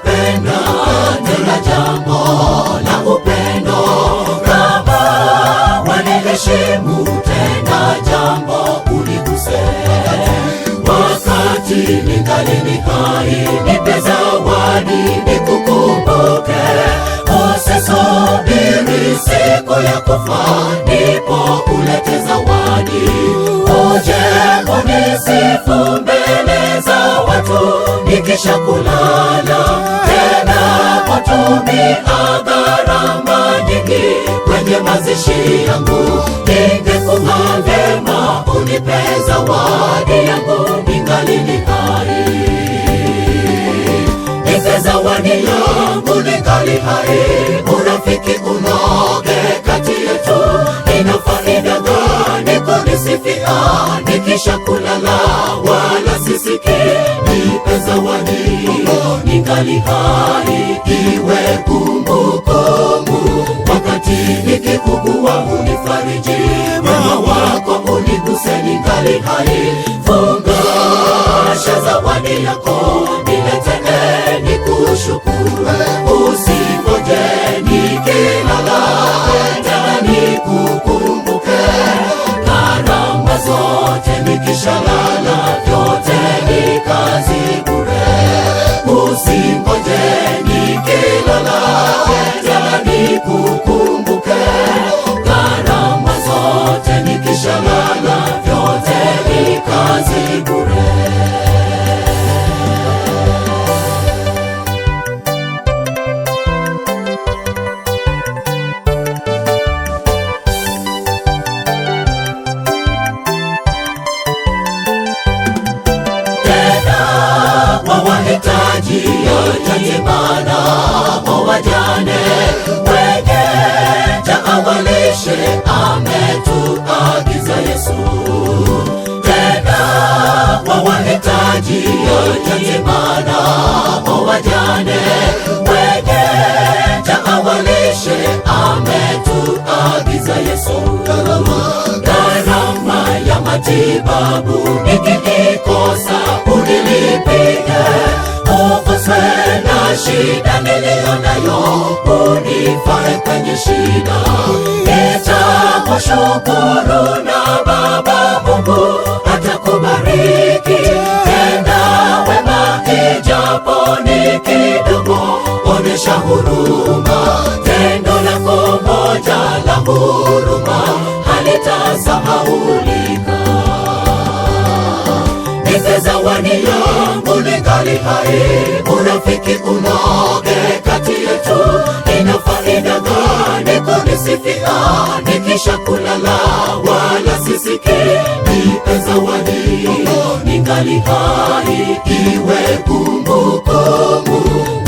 napenda tena jambo la upendo, kama waniheshimu tena jambo uniguse. Wakati ningali ni hai, nipe zawadi nikukumbuke. Usisubiri siku ya kufa ndipo ulete zawadi. Uje unisifu mbele za watu nikisha kulala, tena watumia gharama nyingi kwenye mazishi yangu. Ningekuwa vyema unipe zawadi yangu ningali ni hai. Nipe zawadi yangu ningali hai. Urafiki unoge kati yetu, ina faida gani kunisifia nikisha kulala wala sisiki? Nipe zawadi ningali hai, iwe kumbukumbu. Wakati nikikugua unifariji, wema wako uniguse ningali hai. Fungasha zawadi yako niletee nikushukuru. Usingoje nikilala tena nikukumbuke. Gharama zote nikishalala vyote ni kazi bure. Usingoje nikilala tena nikukumbuke. Gharama zote nikishalala vyote ni kazi bure. Wahitaji yatimana, wajane, wenye njaa walishe, ametuagiza Yesu. Tena wahitaji yatimana, wajane, wenye njaa walishe, ametuagiza Yesu. Gharama ya matibabu nikikosa unilipie. Uguswe na shida niliyo nayo, unifae kwenye shida. Nitakushukuru na Baba Mungu atakubariki. Tenda wema ijapo ni kidogo, onesha huruma. Tendo lako moja la huruma halitasahaulika. Nipe zawadi yangu ningali hai. Urafiki unoge kati yetu, ina faida gani kunisifia nikisha kulala wala sisiki? Nipe zawadi ningali hai, iwe kumbukumbu.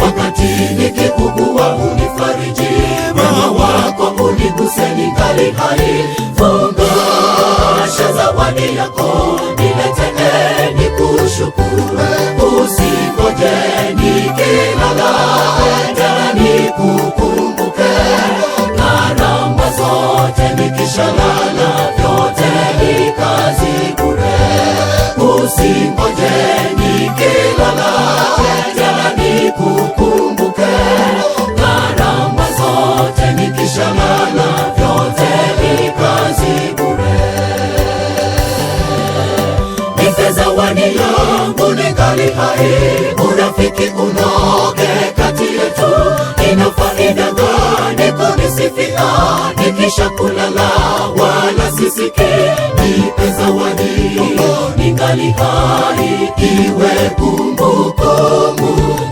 Wakati nikikugua unifariji, wema wako uniguse ningali hai. Fungasha zawadi yako niletee nikushukuru. Usingoje nikilala tena nikukumbuke. Gharama zote nikishalala vyote ni kazi bure. Usingoje nikilala tena nikukumbuke. Gharama zote nikishalala vyote ni kazi bure. Nipe zawadi yangu ningali hai. Urafiki unoge kati yetu, ina faida gani kunisifia nikisha kulala wala sisiki? Nipe zawadi ningali hai, iwe kumbukumbu.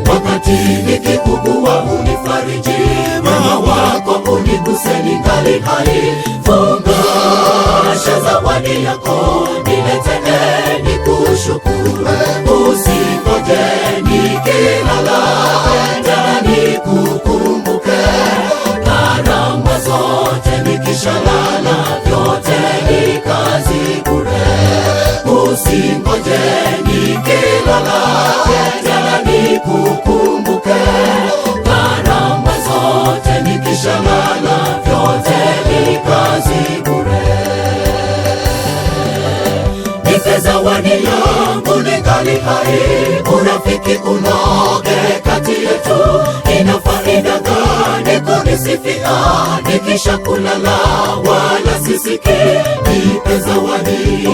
Wakati nikikugua unifariji, wema wako uniguse ningali hai. Fungasha zawadi yako niletee nikushukuru. Usingoje nikilala tena nikukumbuke. Gharama zote nikishalala vyote ni kazi bure. Usingoje nikilala tena nikukumbuke. Gharama zote nikishalala vyote ni kazi bure. Nipe zawadi yangu ningali hai. unafiki unoge kati yetu. Ina faida gani kunisifia nikisha kulala wala sisiki? Nipe zawadi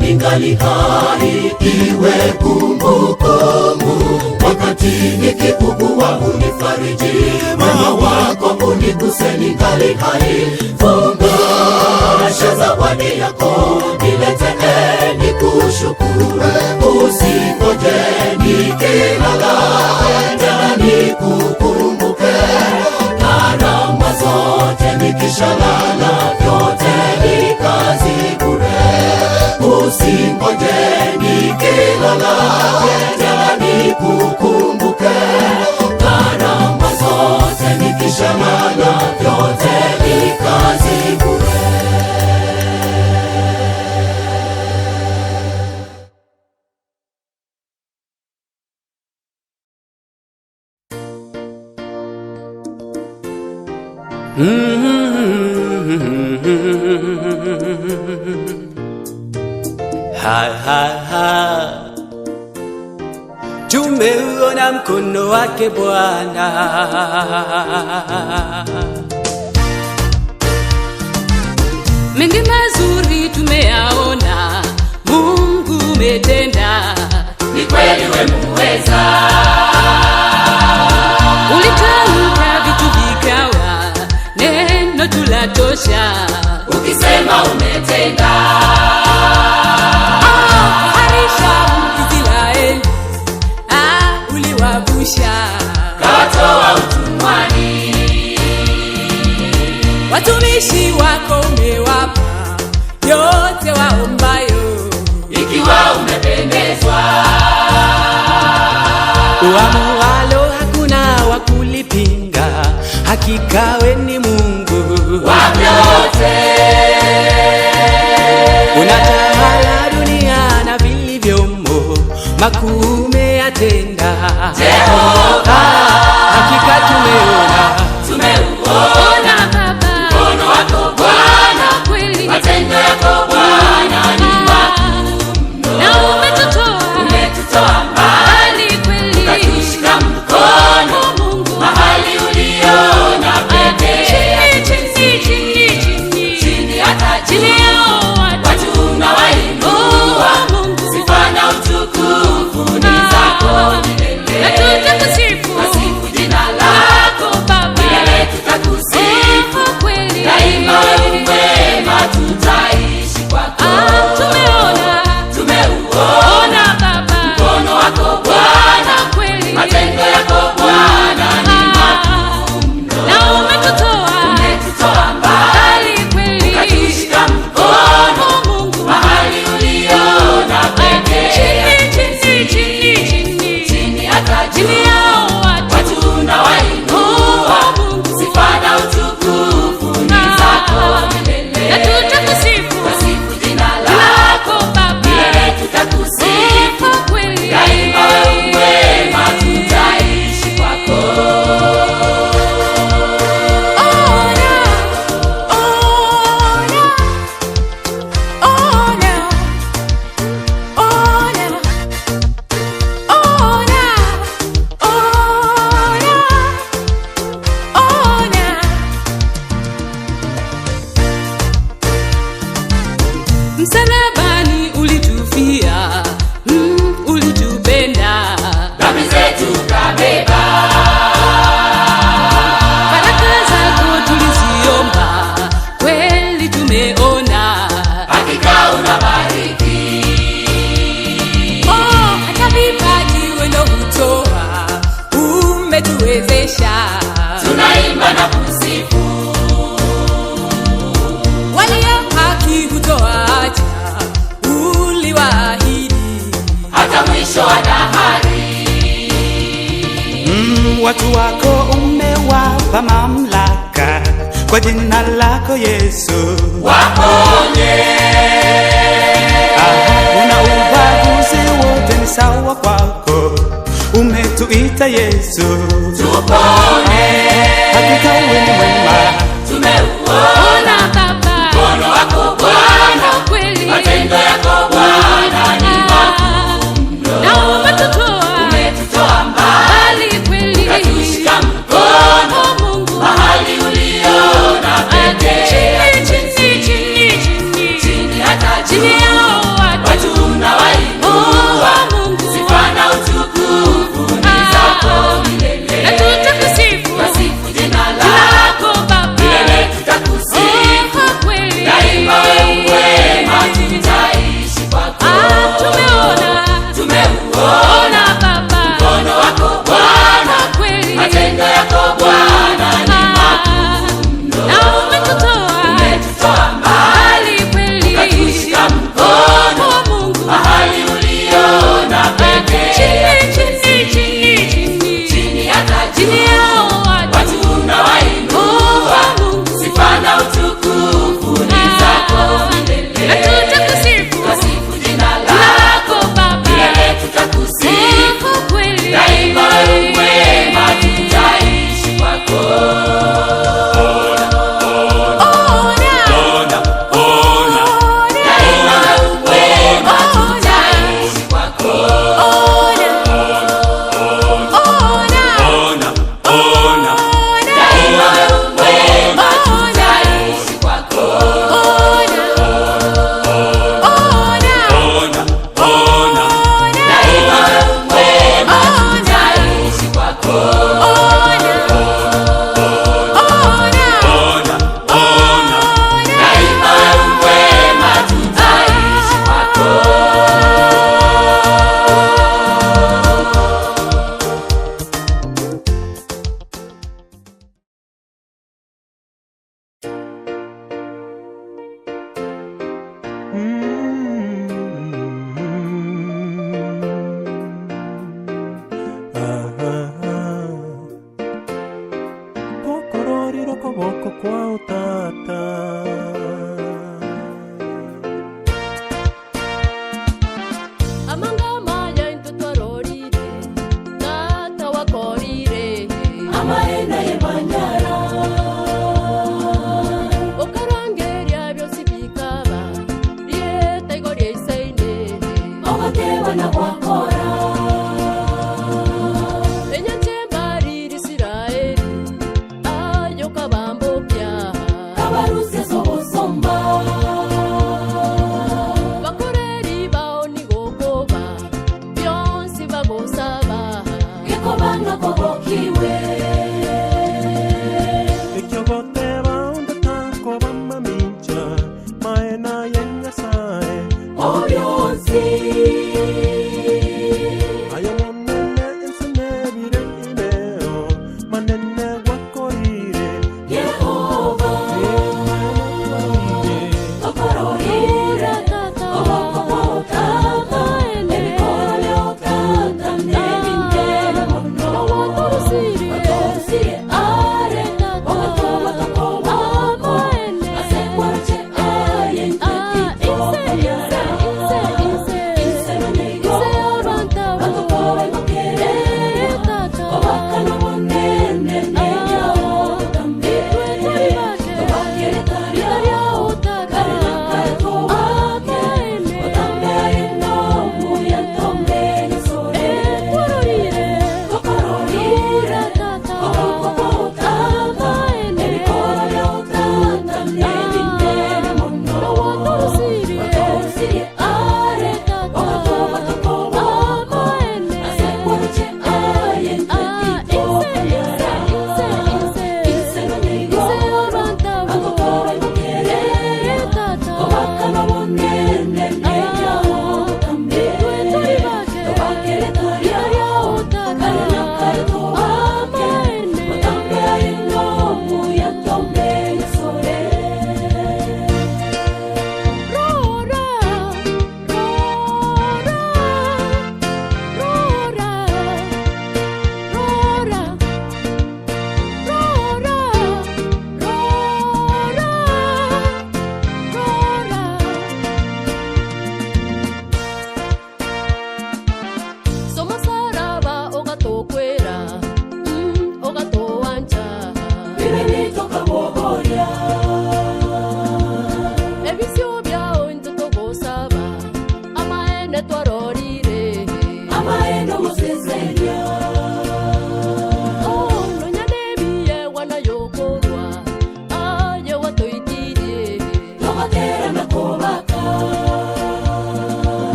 ningali hai, iwe kumbukumbu. Wakati nikiugua unifariji, wema wako uniguse ningali hai. Fungasha zawadi yako niletee nikushukuru. Usingoje nikilala tena nikukumbuke. Gharama zote nikishalala vyote ni kazi bure. Usingoje nikilala tena nikukumbuke. Gharama zote nikishalala vyote ni kazi bure. Tumeuona mkono wake Bwana, mengi mazuri tumeyaona, Mungu umetenda. Ni kweli wewe muweza, ulitamka vitu vikawa, neno tulatosha. ukisema umetenda. Kawatoa utumwani, watumishi wako umewapa yote waombayo, ikiwa umependezwa. Uamualo hakuna wakulipinga, hakika wewe ni Mungu wa vyote. Unatawala dunia na vilivyomo, makuu umeyatenda Jehova. Hakika tumeuona Baba mkono wako Bwana, matendo yako Bwana ni makuu, na umetutoa mbali kweli, ukatushika mkono mahali uliona pekee. Chini hata juu watu unawainua, sifa na utukufu ni zako milele. Tasifu jina lako milele, tutakusifu daima. Wewe mwema, tutaishi kwako. Tumeuona mkono wako Bwana, matendo yako Bwana ni makuu mno, umetutoa mbali, ukatushika mkono mahali uliona pekee. Chini hata juu watu unawainua, sifa na utukufu ni zako milele. Tasifu jina lako milele, tutakusifu daima. Wewe mwema, tutaishi kwako. Msalabani ulitufia, ulitupenda, dhambi zetu kabeba. baraka zako tuliziomba, kweli tumeona. Hakika unabariki, Hata vipaji wendo hutoa, umetuwezesha. tunaimba na kusifu. Walio haki hutoacha, uliwaahidi Hata mwisho wa dahari, watu wako umewapa mamlaka kwa jina lako Yesu. waponye. Una ubaguzi wote ni sawa kwako, umetuita Yesu. Tupone, Hakika wewe ni mwema, tumeuona mkono wako Bwana, matendo yako Bwana ni makuu mno,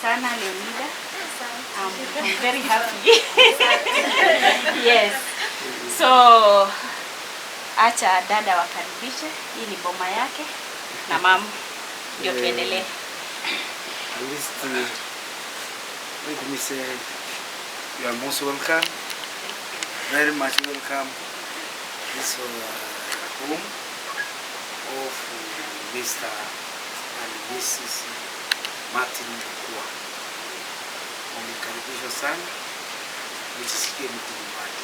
Sana Leonida. I'm very happy. Yes. So acha dada wakaribishe. Hii ni boma yake na mama ndio tuendelee. At least let me say you are most welcome. Very much welcome. This home of Mr. and Mrs. Martin Mkua. Umekaribishwa sana. Mjisikie mko nyumbani.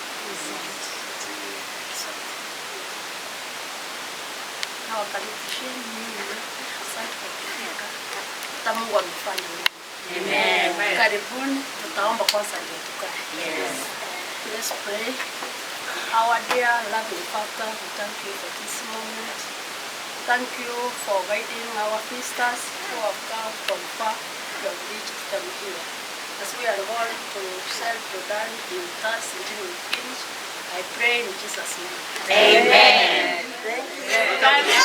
Nawakaribisheni mimi. Asante kwa kufika. Hata Mungu amefanya nini. Amen. Karibuni, tutaomba kwanza ndio tukae. Yes. Let's pray. Our dear loving Father, we thank you for this moment. Thank you for guiding our visitors who have come from far. You have reached them here. As we are going to serve your daddy in us until we finish, I pray in Jesus' name. Amen. Thank you.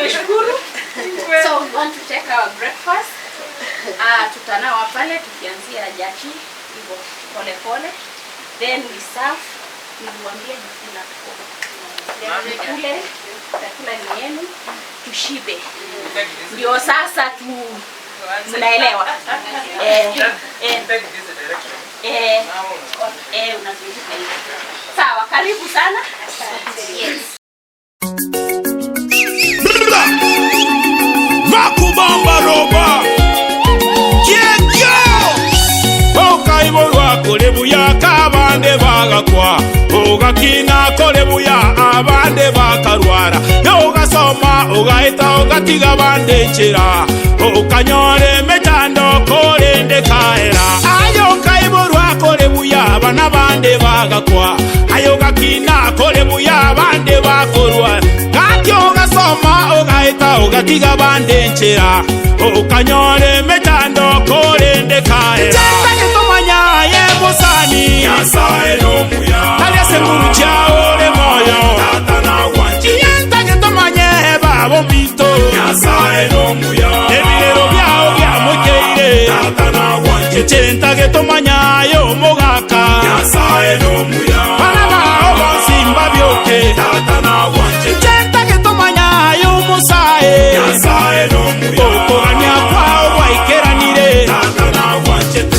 Tumeshukuru. So we want to take our breakfast. Tutanawa pale tukianzia Jaki hivyo pole pole. Then we serve. Niliwaambia jikula. Kule chakula ni yenu tushibe. Ndio sasa mnaelewa. Unazunguka hivi. Sawa, karibu sana. Yes. Makubamba roba Kiekyo Okaiborwa kolebuya kabande bagakwa Ogakina kolebuya abande bakarwara Yogasoma ogaita ogatiga bande nchira Okanyore mechando korende kaera Ayo kaiborwa kolebuya bana bande bagakwa Ayo gakina kolebuya bande bakorwa Ogasoma ogaita ogatiga bande nchira Okanyore mechando korende kaera Chenda tomanya ye bosani Nyasaye no muya Aliase muru chao le moyo Tata na wanchi Yenta tomanya babo mbito Nyasaye no muya Ebilero byao bya mukeire Tata na wanchi Chenta tomanya yo mogaka Nyasaye no muya Bana bao bonsimba byoke Tata na wanchi Musae Nyasaye no muya Okogania kwao waikeranire Tata na wanchete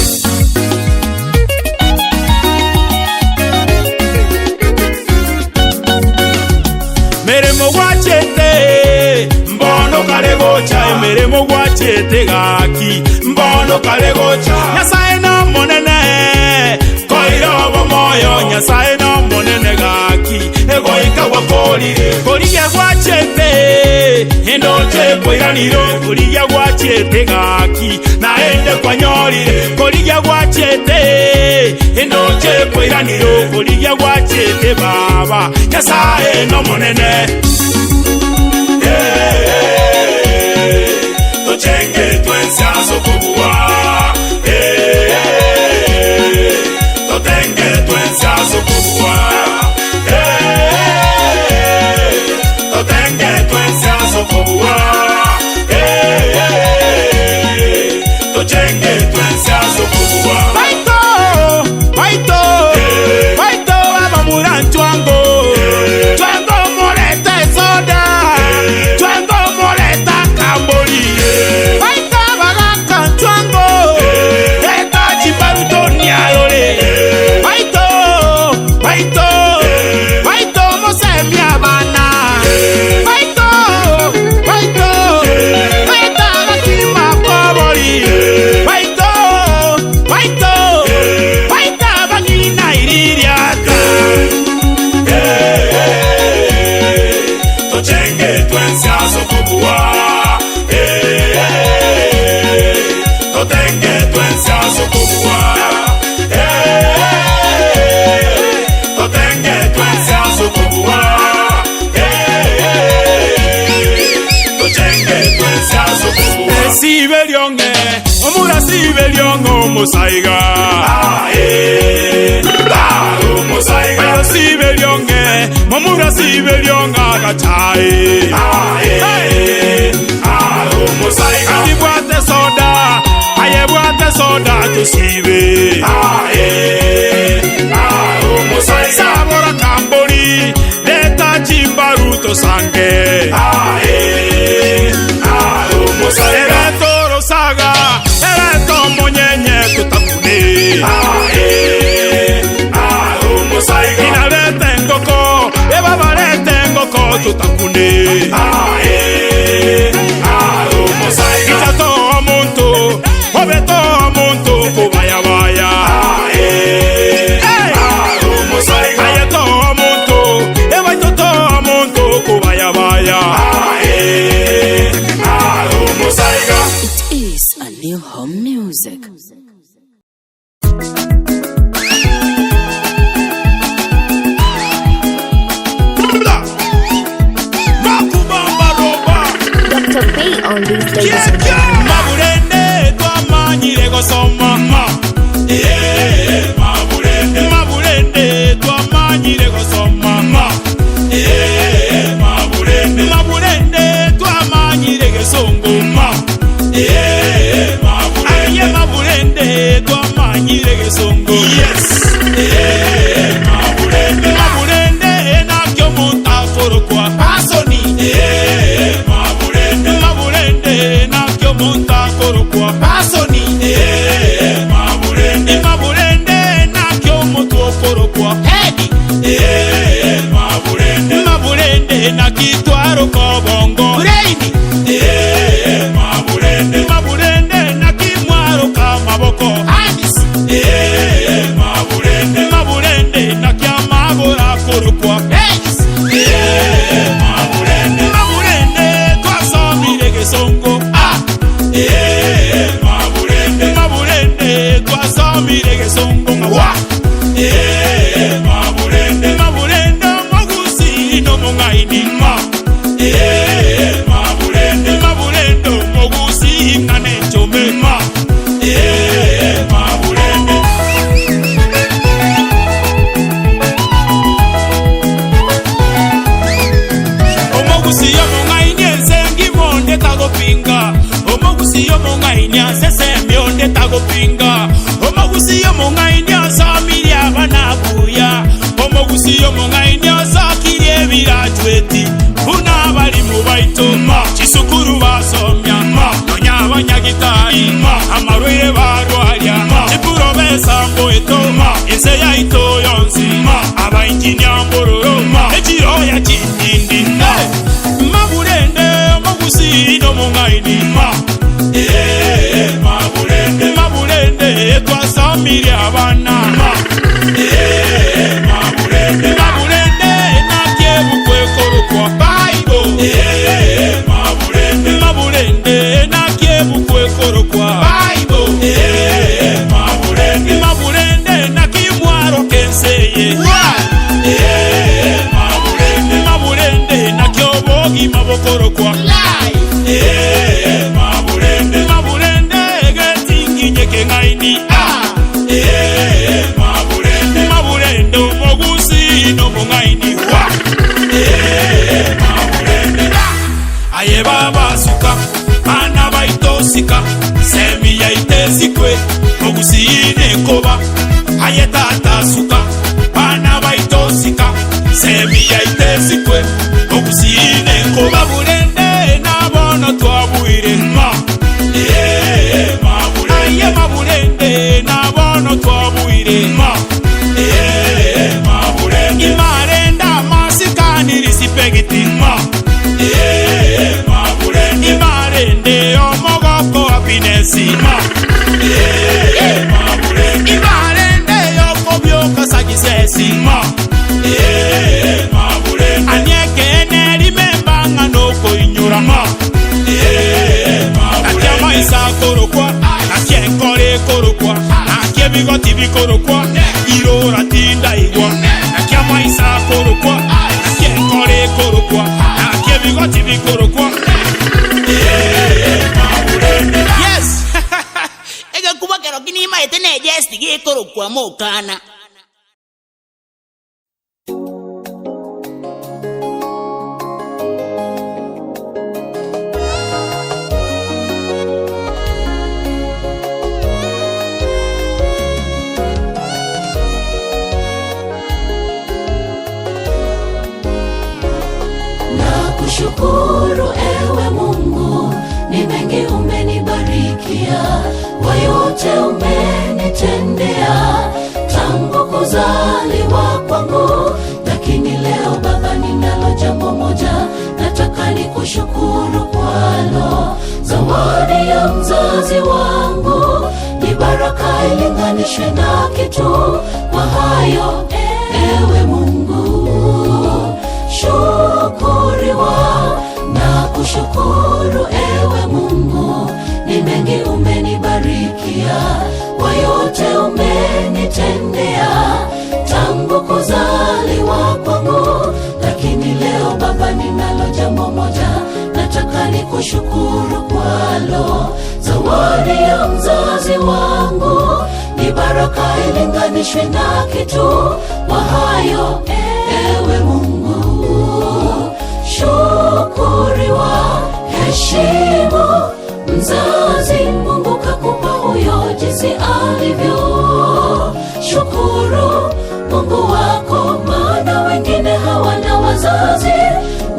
Meremo wachete Mbono kalegocha Meremo wachete gaki Mbono kalegocha Nyasaye no monene Koirobo moyo Nyasaye no monene gaki Egoika wakolire Koliya wachete Endoche poiraniro Koliya wachete gaki Naende kwa nyorire Koliya wachete Endoche poiraniro Koliya wachete baba Nyasaye no monene Tochenge twense asokobuwa Totenge twense asokobuwa Totenge twense asokobuwa Tochenge twense asokobuwa Baito abamura ntwango Twango morete soda Twango moreta kambori Baito bagaka ntwango Eta chiparuto niarore Baito mosemi abana Baito Eta gakima kobori Baito bagina iririata Tochenge twense asokobuwa Totenge twense asokobuwa Totenge twense asokobuwa Tochenge twense asokobuwa Sibe lyonge Omura sibe lyongo musaiga Musaiga Ayo sibe lyonge Momura sibe lyonga gachae Musaiga Adibwate soda Ayebwate soda tusibe Musaiga Sabora kambori Leta chimbaruto sange Ereto rosaga Ereto monyenye tutakune Inalete ngoko Ebabalete ngoko tutakune Ichato omuntu Obeto omuntu kubaya baya Ayeto omuntu Ebaitoto omuntu kubaya baya It is a new home music. Dr. B on these ladies. Maburende twamanyire gosoma Maburende twamanyire gosoma Maburende Omogusiyo mungainia sese mionde tagopinga. Omogusiyo mungainia samiri abanabuya. Omogusiyo mungainia sakirie birajweti. Una bali mubaito chisukuru basomya nonya abanyagitari amarwire barwarya chipuro besambo eto ese yaito yonsi abainjinya mbororo echiroya chindindi maburende Omogusiyo mungaini maburende twasamiri abana maburende nakebukwe korokwa Bible maburende nakebukwe korokwa Bible maburende nakimwaro kenseye maburende nakyobogi mabokorokwa maburende getinginye kengaini maburende Omogusiyo mungaini aye baba suka mana baitosika semi yaitesikwe Omogusiyo koba aye tata suka mana baitosika semi yaitesikwe Omogusiyo koba maburende nabono twabuire aye maburende nabono twabuire imarenda masikani risipegiti imarende omogoko apinesi imarende yokobyoka sagisesi anyekene rimembanga nokoinyura nakyama isa korokwa nakyenkore korokwa nakyebigoti bikorokwa irora tinda igwa nakyama isa korokwa nakyenkore korokwa nakyebigoti bikorokwa yes ega kuba kero kinima etene just ge korokwa mokana Shukuru ewe Mungu, ni mengi umenibarikia, kwa yote umenitendea, tangu kuzaliwa kwangu. Lakini leo Baba, ninalo jambo moja nataka nikushukuru kwalo. Zawadi ya mzazi wangu ni baraka ilinganishwe na kitu. Kwa hayo ewe Mungu shukuriwa na kushukuru ewe Mungu, ni mengi umenibarikia, kwa yote umenitendea, tangu kuzaliwa kwangu. Lakini leo Baba, ninalo jambo moja nataka nikushukuru kwalo. Zawadi ya mzazi wangu ni baraka ilinganishwe na kitu. Kwa hayo ewe Mungu shukuriwa, heshimu mzazi Mungu kakupa huyo jinsi alivyo. Shukuru Mungu wako, maana wengine hawana wazazi,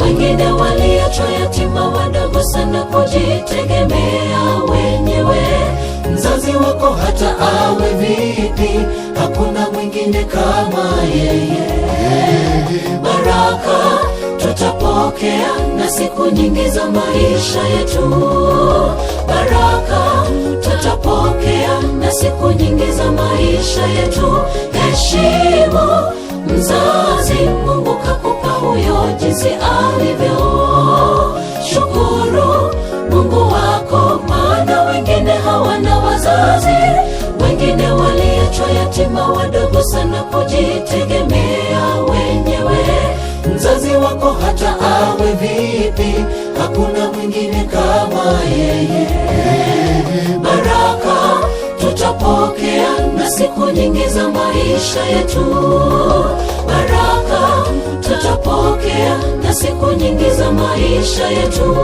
wengine waliachwa yatima wadogo sana kujitegemea wenyewe. Mzazi wako hata awe vipi, hakuna mwingine kama yeye. Baraka tutapokea na siku nyingi za maisha yetu. Baraka tutapokea na siku nyingi za maisha yetu. Heshimu mzazi Mungu kakupa huyo jinsi alivyo. Shukuru Mungu wako, maana wengine hawana wazazi, wengine waliachwa yatima wadogo sana kujitegemea wenyewe. Mzazi wako hata awe vipi, hakuna mwingine kama yeye. Baraka tutapokea na siku nyingi za maisha yetu. Baraka tutapokea na siku nyingi za maisha yetu.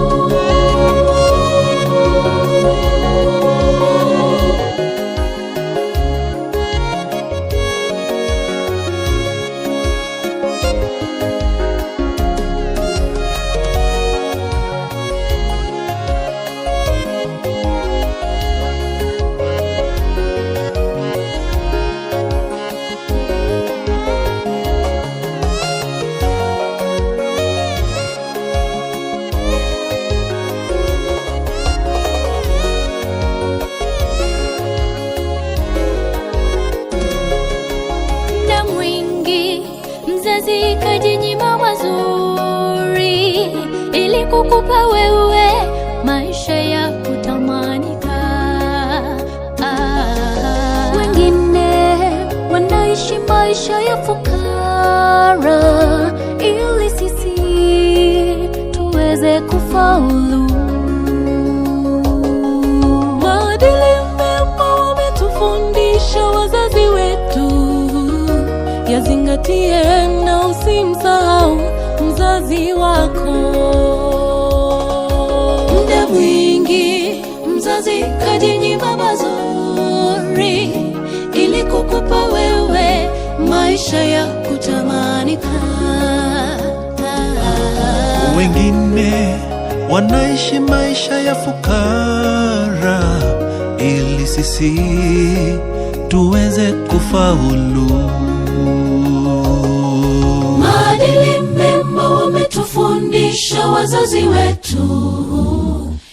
mzazi kajinyima mazuri ili kukupa wewe maisha ya kutamanika. Wengine wanaishi maisha ya fukara ili sisi tuweze kufaulu. Maadili mema wametufundisha wazazi wetu, yazingatie na usimsahau mzazi wako. Muda mwingi mzazi kajinyima mazuri ili kukupa wewe maisha ya kutamanika. Wengine wanaishi maisha ya fukara ili sisi tuweze kufaulu. Maadili mema wametufundisha wazazi wetu,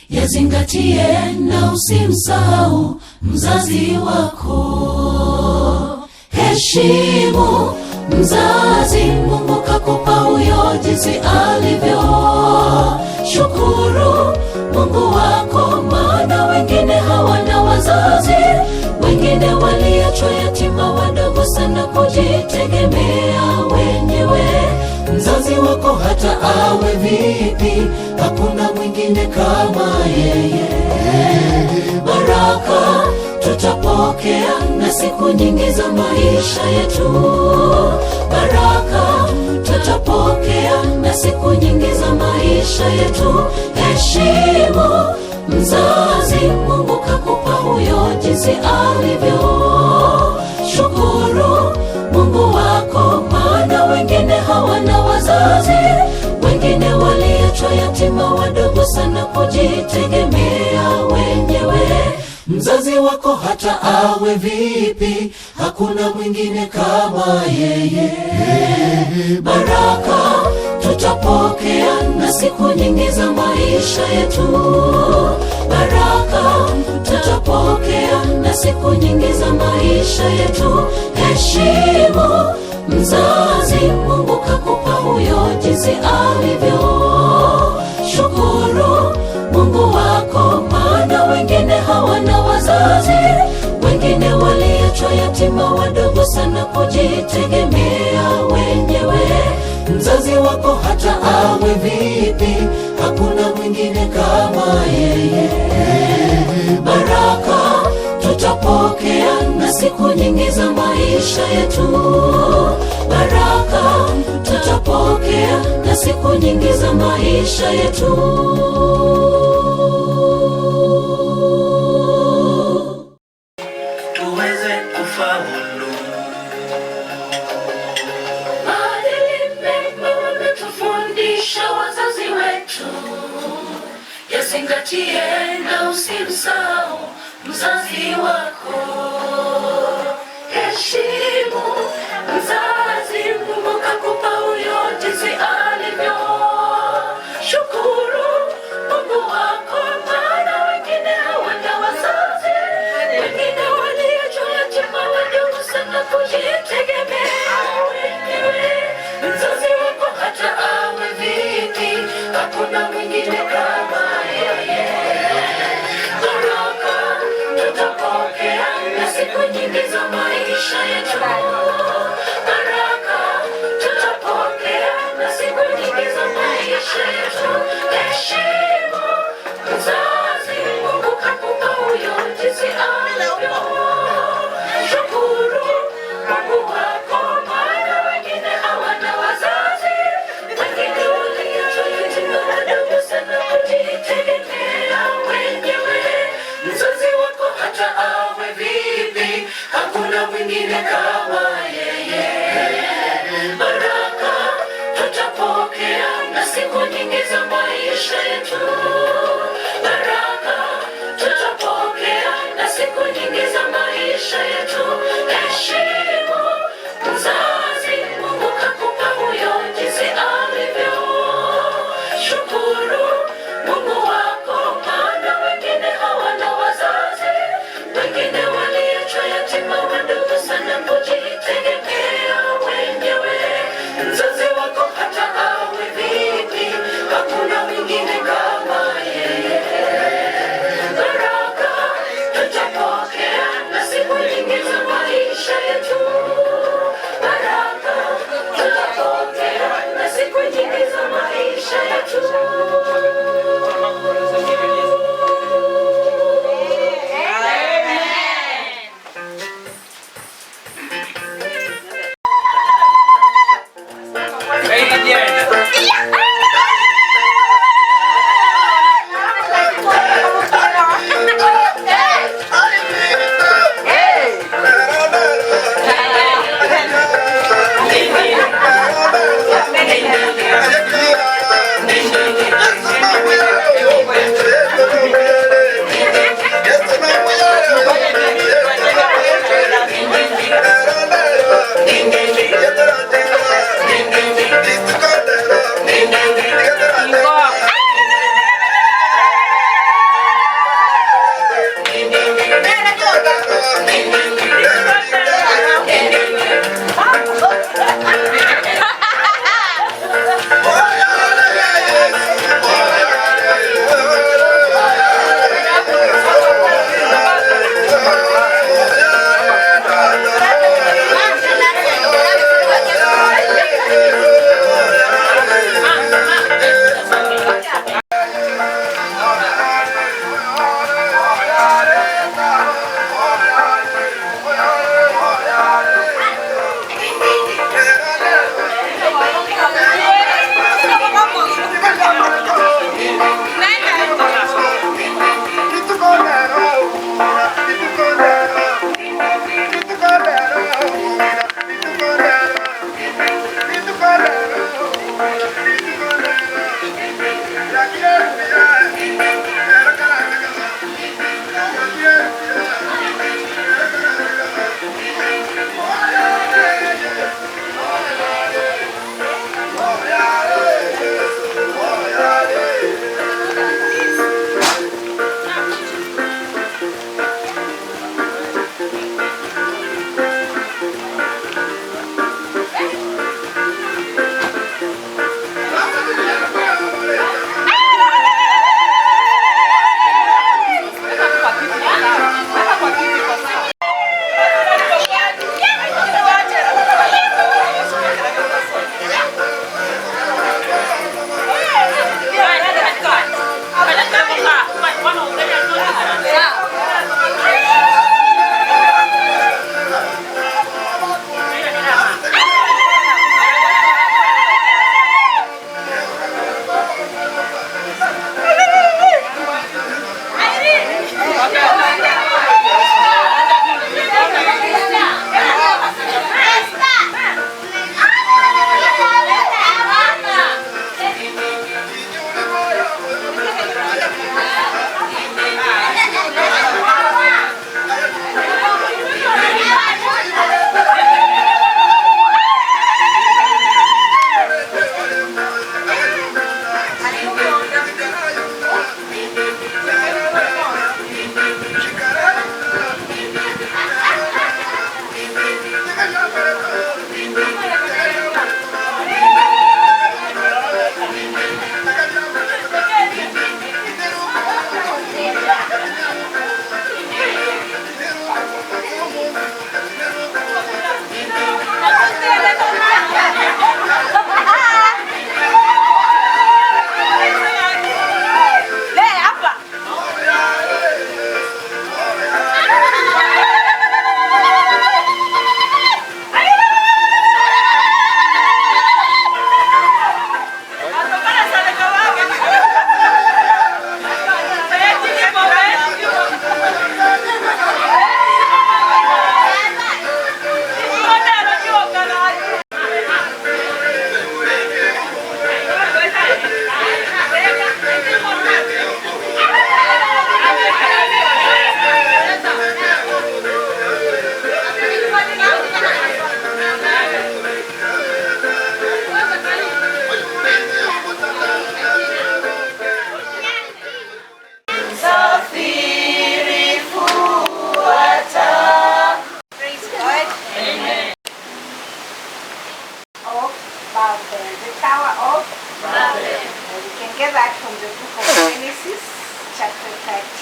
yazingatie na usimsahau mzazi wako. Heshimu mzazi, Mungu kakupa huyo jinsi alivyo. Shukuru Mungu wako, maana wengine hawana wazazi, wengine waliachwa yatima wadogo sana kujitegemea wenyewe. Mzazi wako hata awe vipi, hakuna mwingine kama yeye. Baraka tutapokea na siku nyingi za maisha yetu. Baraka tutapokea na siku nyingi za maisha yetu. Heshimu mzazi, Mungu kakupa huyo jinsi alivyo. Shukuru Mungu wako, maana wengine hawana wazazi, wengine waliachwa yatima wadogo sana kujitegemea wenyewe. Mzazi wako hata awe vipi, hakuna mwingine kama yeye. Baraka tutapokea na siku nyingi za maisha yetu. Baraka tutapokea na siku nyingi za maisha yetu. Heshimu mzazi, Mungu kakupa huyo jinsi alivyo. Shukuru Mungu wako, maana wengine hawana wazazi, wengine waliachwa yatima wadogo sana kujitegemea wenyewe. Mzazi wako hata awe vipi, hakuna mwingine kama yeye. Baraka tutapokea na siku nyingi za maisha yetu. Baraka tutapokea na siku nyingi za maisha yetu. tuweze kufaulu. Maadili mema wametufundisha wazazi wetu, yazingatie na usimsahau mzazi wako. Heshimu mzazi, Mungu kakupa huyo jinsi alivyo. Shukuru Mungu wako, maana wengine hawana wazazi, wengine waliachwa yatima wadogo sana kujitegemea wenyewe. Mzazi wako hata awe vipi, hakuna mwingine kama yeye. Baraka tutapokea na siku nyingi za maisha yetu. Baraka tutapokea na siku nyingi za maisha yetu. Heshimu mzazi, Mungu kakupa huyo jinsi alivyo. Shukuru Mungu wako, maana wengine hawana wazazi, wengine waliachwa yatima wadogo sana kujitegemea wenyewe. Mzazi wako hata awe vipi, hakuna mwingine kama yeye. Baraka tutapokea na siku nyingi za maisha yetu. Baraka tutapokea na siku nyingi za maisha yetu. Heshimu mzazi, Mungu kakupa huyo jinsi alivyo. Shukuru Mungu wako, maana wengine hawana wazazi, wengine waliachwa yatima wadogo sana kujitegemea wenyewe.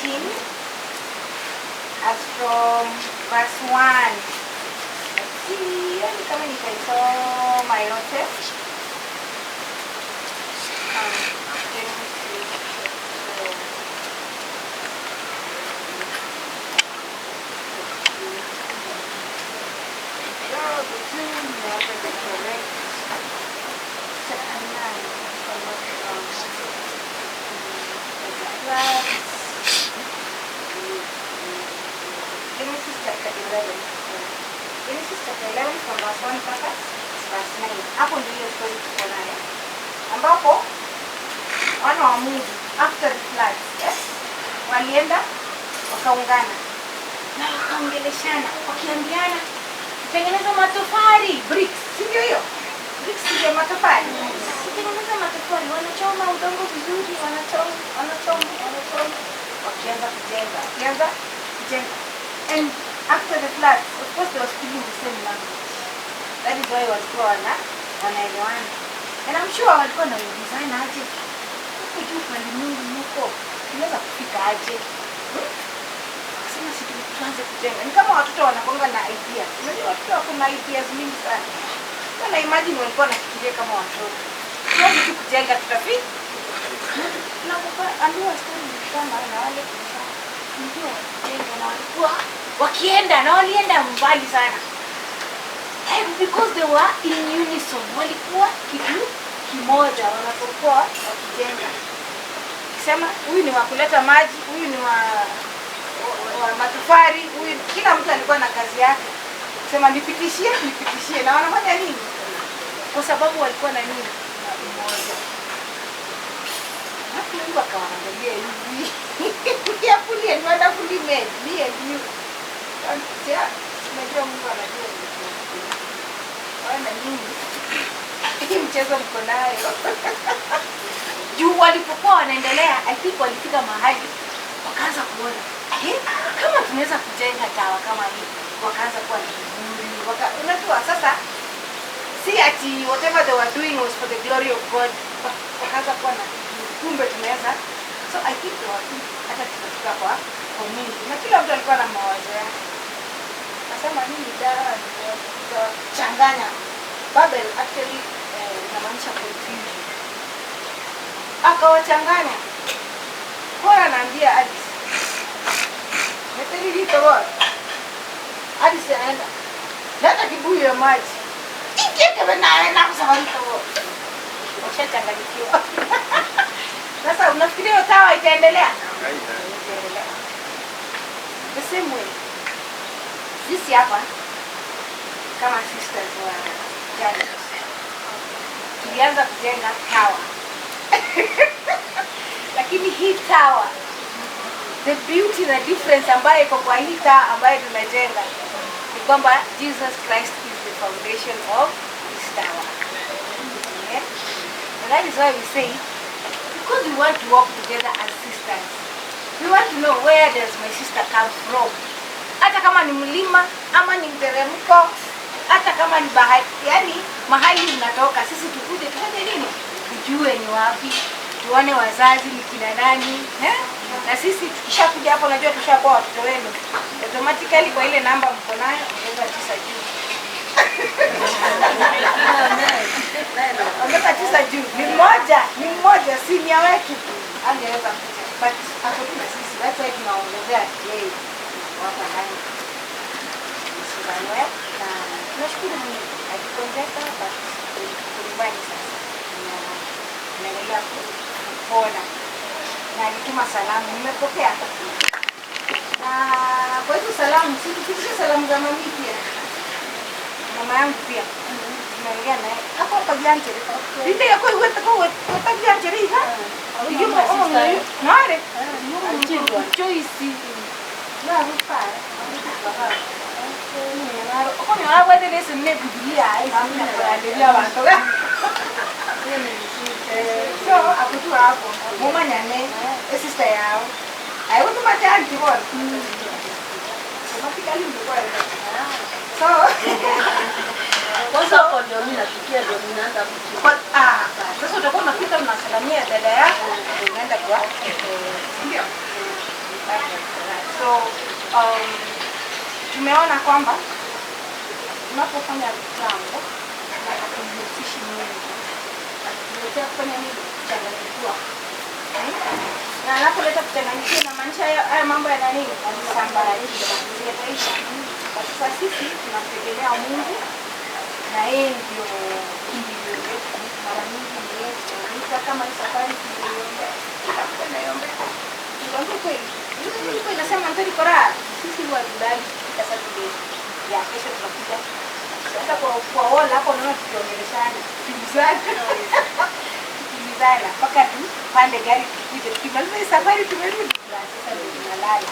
18 as from verse 1. Let's see, kama nikaisoma yote. Genesis chapter 11. Genesis chapter 11 from verse 1 mpaka verse 9. Hapo ndio hiyo story tuko nayo. Ambapo wana wa Mungu after the flood, yes, walienda wakaungana na wakaongeleshana wakiambiana tengeneza matofali, bricks, sio hiyo? Bricks ndio matofali. Tengeneza matofali, wanachoma udongo vizuri, wanachoma wakianza kujenga. And after the flood, of course they were speaking the same language. That is why walikuwa wanaelewana. And I'm sure walikuwa na design aje. Huko kwa Mungu yuko. Tunaweza kufika aje? Sema sisi tuanze kujenga. Ni kama watoto wanakonga na ideas. Unajua watoto wako na ideas mingi sana. Kana imagine walikuwa wanafikiria kama watoto. Tuanze kujenga tutafika. Tunakupa ambiwa story kama na wale ndio na walikuwa wakienda na walienda mbali sana. And because they were in unison, walikuwa kitu kimoja wanapokuwa wakijenga. Kisema huyu ni wa kuleta maji, huyu ni wa matofali, huyu, kila mtu alikuwa na kazi yake. Kisema nipitishie na wanafanya nini? Kwa sababu walikuwa na nini? Na umoja. Hapo Mungu akawaangalia hivi. Ya fully and wonderfully made, me and you. Unajua Mungu anajua nini. Wana nini? Hii mchezo mko nayo. Juu walipokuwa wanaendelea, I think walifika mahali wakaanza kuona, kama tunaweza kujenga tawa kama hii, wakaanza kuwa nzuri. Unajua sasa si ati whatever they were doing was for the glory of God. Wakaanza kuwa na kumbe tunaweza. So I think they were hata tukafika kwa Mungu. Na kila mtu alikuwa na mawazo yake. Nasema nini dawa ndio changanya. Babel actually inamaanisha confusion. Akawachanganya. Kwa anaambia Addis. Meteli toa. Addis anaenda. Leta kibuyu ya maji. Ikeke na kusafari toa. Washachanganyikiwa. Sasa unafikiria hiyo tawa itaendelea? Itaendelea. The same way. Sisi hapa kama sisters wa jana tulianza kujenga tawa. Lakini hii tawa, the beauty na difference ambayo iko kwa hii tawa ambayo tunajenga ni kwamba Jesus Christ is the foundation of this tower. Okay? And that is why we say, because we want to walk together as sisters, we want to know where does my sister come from. Hata kama ni mlima ama ni mteremko, hata kama ni bahari, yani mahali mnatoka, sisi tukuje tufanye nini? Tujue ni wapi, tuone wazazi ni kina nani, na sisi tukishakuja hapo unajua tushakuwa watoto wenu. Automatically kwa ile namba mko nayo ongeza 9 juu. Ongeza 9 juu. Ni mmoja senior wetu angeweza but hakuna sisi. That's why tunaongezea yeye hapa ndani. Msibanwe na tunashukuru Mungu akipongeza basi kulibani sasa. Naendelea kuona na alituma salamu, nimepokea. Na kwa hizo salamu, sisi salamu za mami pia. Mama yangu pia. Tunaongea naye. Hapo kwa Bianchi. Ndio yako wewe kwa Bianchi ha? Ndio kwa nare. Ndio choice. Na rupa. Kwa nini wao wende lesi mne Biblia hizi na Biblia watu. So akutua hapo. Mama nyane sister yao. Ayo tu mata antibon. Automatically ndio kwa. So kwanza hapo ndio mimi nafikia ndio ninaanza kuchukua. Sasa utakuwa unapita unasalamia dada yako unaenda kwa. Ndio. tumeona kwamba tunapofanya jambo na kumhusishi Mungu tunataka kufanya nini? Kuchanganyikiwa. Na anapoleta kuchanganyikiwa inamaanisha haya mambo yana nini? Yanasambaratisha, yanataisha. Sasa sisi tunamtegemea Mungu na yeye ndio kimbilio letu. Mara nyingi ni yeye tunaita kama ni safari tunaiombea. Tunaomba kweli. Mungu inasema ndani Qur'an. Sisi huwa tunadai sasa tulie. Ya kesho tunakuja. Hata kwa wala hapo unaona tukiongeleshana. Tukizana mpaka tupande gari tukuje. Tukimaliza hii safari tumerudi. Sasa ndio tunalala.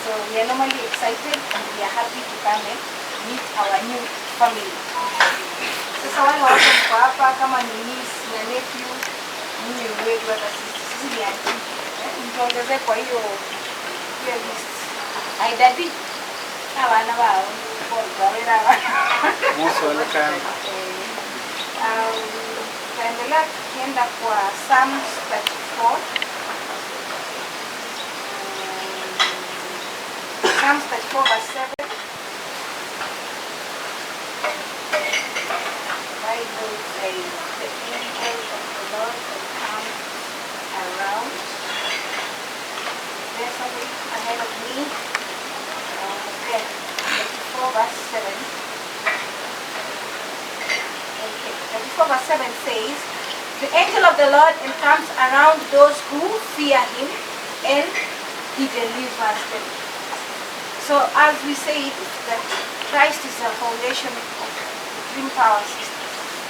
So we are normally excited and we are happy to come and meet our new family. Sasa wale watu mko hapa kama ni niece na nephew, mimi wewe hata sisi ni auntie. Mtuongezee kwa hiyo list. Ai daddy. Abana bao kwa gawera. Muso onekana. Tunaendelea tukienda kwa Psalms 34. Psalms 34 verse 7. Bible says the angels of the Lord come around. There's somebody ahead of me. Okay, 34 verse 7. Okay, 34 verse 7 says, the angel of the Lord encamps around those who fear him and he delivers them. So as we say, that Christ is the foundation of the dream power system.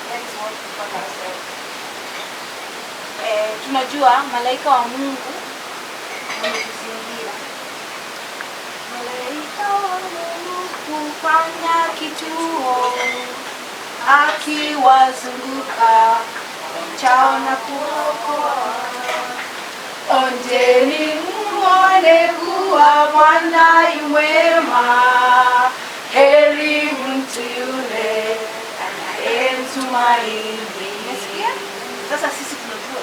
That is what we call ourselves. Tunajua malaika wa Mungu wametuzingira. Malaika wa Mungu hufanya kituo akiwazunguka chao na kuokoa. Onjeni muone kuwa Bwana yu mwema, heri mtu yule anayemtumaini. Umesikia? Sasa sisi tunajua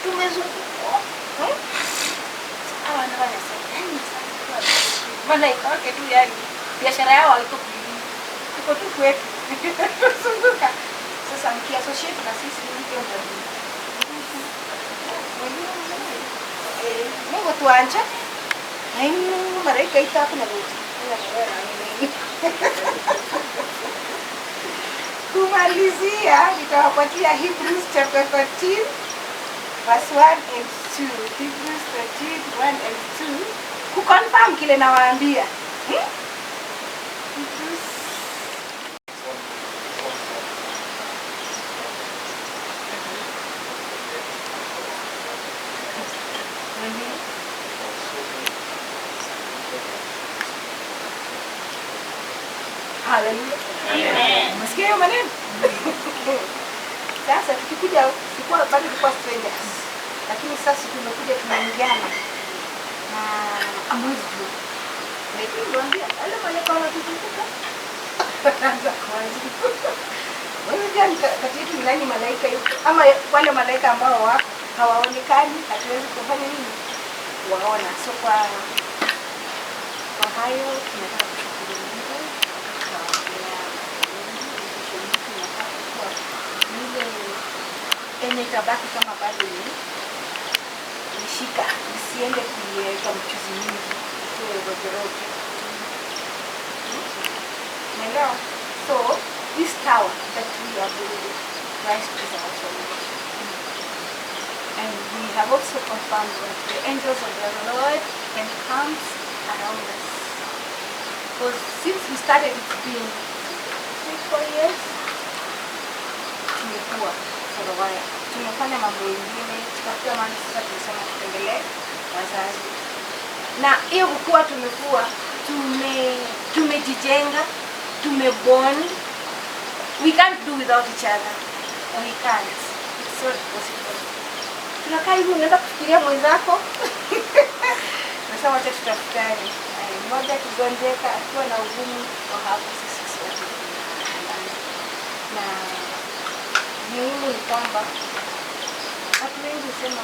tumezungukwa. Hawa ndio wanasema malaika wake tu, yani biashara yao iko tu kwetu. Tuzunguka. Sasa mkiassociate na sisi ndio ndio. Mungu tuanje. Malaika ita kuna ruti. Kumalizia nitawapatia Hebrews chapter 13 verse 1 and 2. Hebrews 13 1 and 2. Kuconfirm kile nawaambia. Hebrews Hallelujah. Amen. Msikia hiyo maneno? Sasa tukikuja tulikuwa bado tulikuwa strangers. Lakini sasa tumekuja tunaingiana. Na amwezi tu. Nikiwaambia wale malaika wanatukumbuka. Anza kwanza. Wewe gani kati yetu ni nani malaika yuko? Ama wale malaika ambao hawaonekani, hatuwezi kufanya nini? Waona. So kwa hayo tunataka kushukuru Mungu. Ile itabaki kama bado ni shika, isiende kuiweka mchuzi mingi, isiwe rojo. Umeelewa? So this tower that we are building, Christ is our solution. And we have also confirmed that the angels of the Lord encamp around us. Because since we started, it's been 3-4 years. Tumekuwa for a while. Tumefanya mambo mengine, tukafika mahali sasa tunasema tuendelee wazazi. Na hiyo kukua tumekuwa, tumejijenga, tumebond. We can't do without each other. We can't. It's so possible. Tunakaa hivi unaenda kufikiria mwenzako. Nasema wacha tutafutane. Mmoja kigonjeka akiwa na ugumu wa hapo sisi sote. Na muhimu ni kwamba watu wengi husema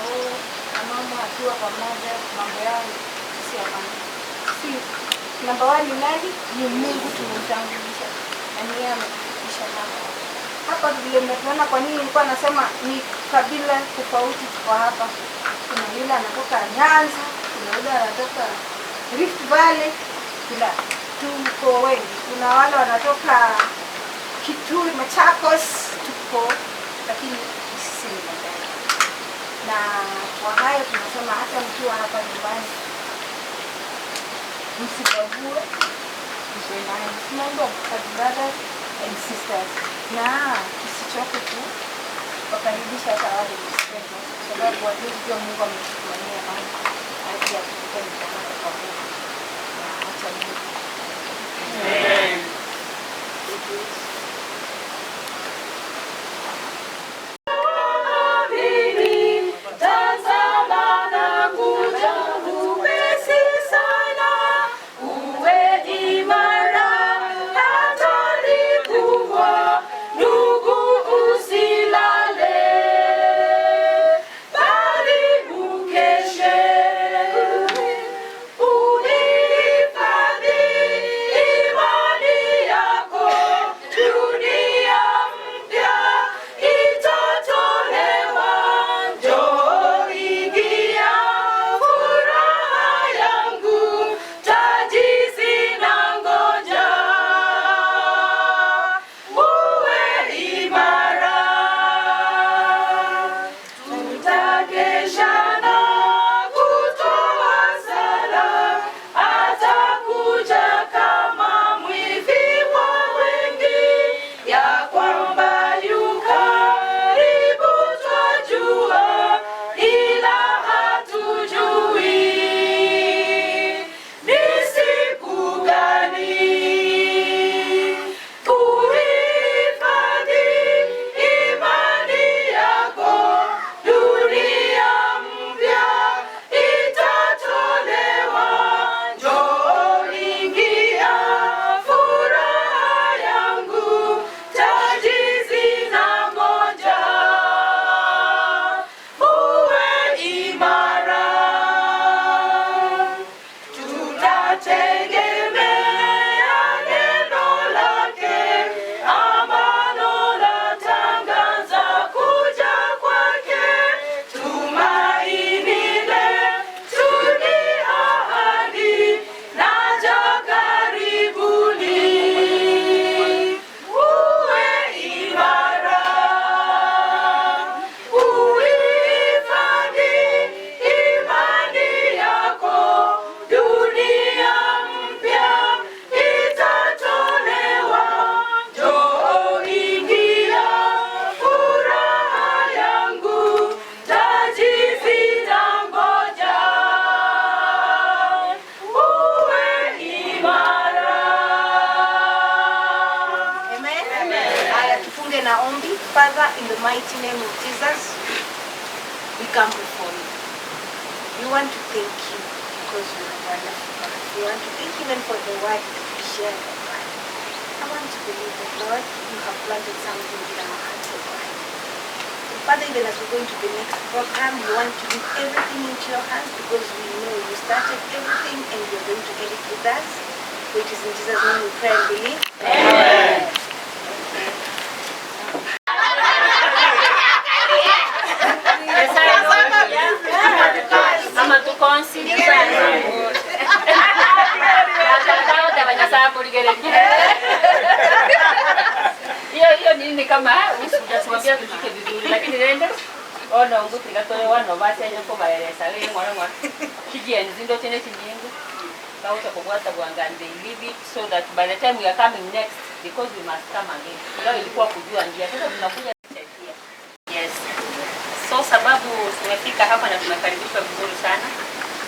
mama akiwa pamoja mambo yao si ya kwamba si number 1 ni nani? Ni Mungu tumemtangulisha. Na ni yeye ametufikisha hapa. Hapa vile mnaona kwa nini nilikuwa nasema ni kabila tofauti kwa hapa. Kuna yule anatoka Nyanza, kuna yule anatoka Rift Valley, kila tuko wengi. Kuna wale wanatoka Kitui, Machakos, tuko lakini sisi ni Magharibi. Na kwa hayo tunasema hata mkiwa hapa nyumbani msibague, msipendane, tunaomba brothers and sisters, na tusichoke tu wakaribisha hata wale msipendwa, kwa sababu wajui pia Mungu ametutumania amani hadi ya kutupa mikono kwa Mungu. Na acha Mungu. Amen. Father, in the mighty name of Jesus, we come before you. We want to thank you because you are wonderful. We want to thank you even for the word that we share, God. I want to believe that, Lord, you have planted something in our hearts, God. And Father, even as we're going to the next program, we want to give everything into your hands because we know you started everything and you're going to end it with us. So it is in Jesus' name we pray and believe. Amen. Hiyo nini kama usijasimamia tushike vizuri lakini nende ona nguti gatole wano basi anyako baeleza wewe mwana kijieni zindo tene kijingu kauta kubwata bwangande leave it so that by the time we are coming next because we must come again leo ilikuwa kujua njia sasa tunakuja kusaidia. Yes, so sababu tumefika hapa na tumekaribishwa vizuri sana.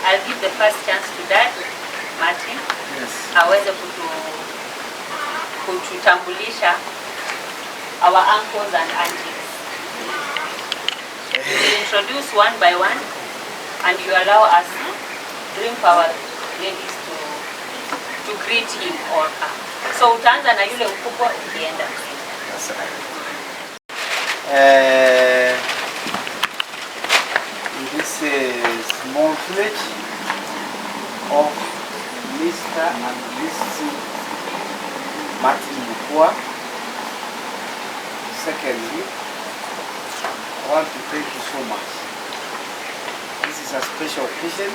I'll give the first chance to Dad Martin. Yes. Aweze kututambulisha our uncles and aunties. We'll introduce one by one and you allow us bring our ladies to greet him or her. So utaanza na yule mkubwa ukienda. In this small village, of Mr. and Mrs. Martin Mukua. Secondly, I want to thank you so much. This is a special occasion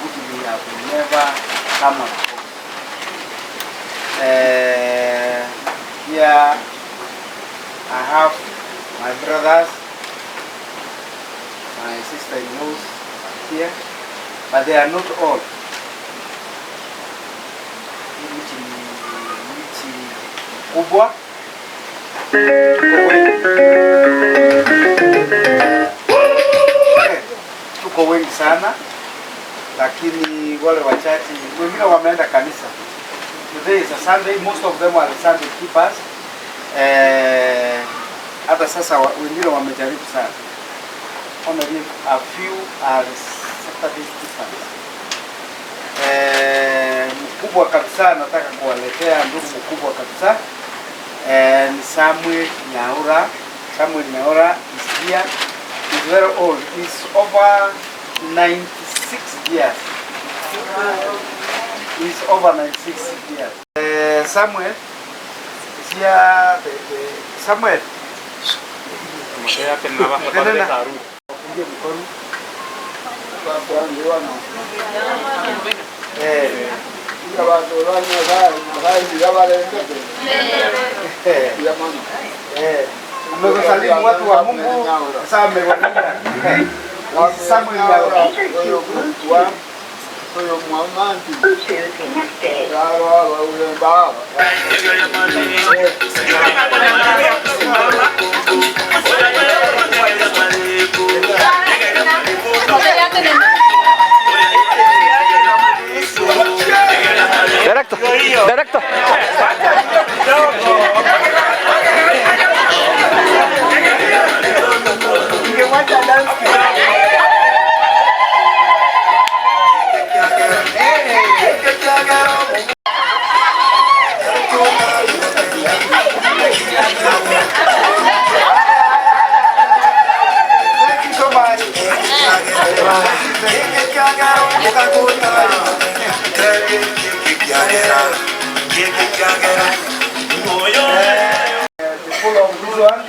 which we have never come across. Here I have my brothers, my sister-in-laws here, but they are not all. Kubwa tuko wengi sana, lakini wale wachache wengine wameenda kanisa. Today is a Sunday, most of them are Sunday keepers. Hata sasa wengine wamejaribu sana. Only a few are Saturday keepers. Mkubwa kabisa nataka kuwaletea ndugu mkubwa kabisa. And Samuel Nyaura. Samuel Nyaura is here. He's very old. He's over 96 years. He's over 96 years. Samuel is here. Samuel. Amekosalimu watu wa Mungu. Sasa amewalinda. Samuel Nyaura. Soy Muhammadi. Claro, baba. Director. The full of this one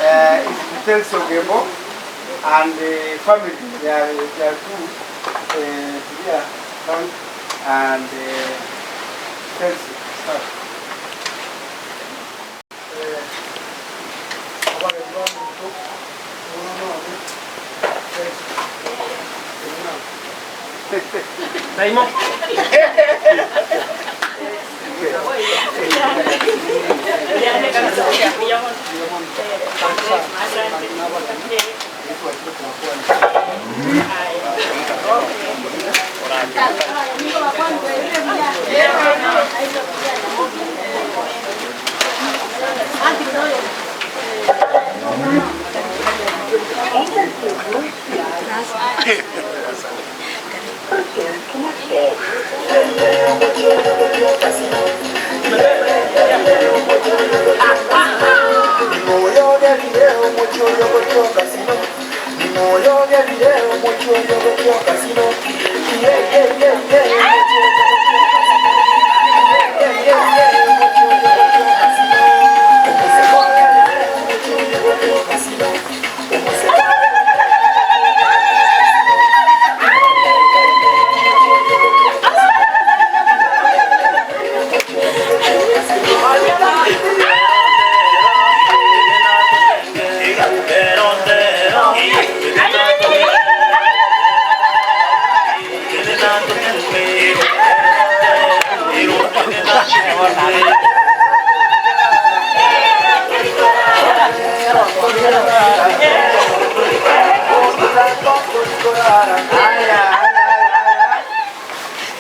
is Vitelso Gembo and the family. They are two here, and Vitelso. Naimo.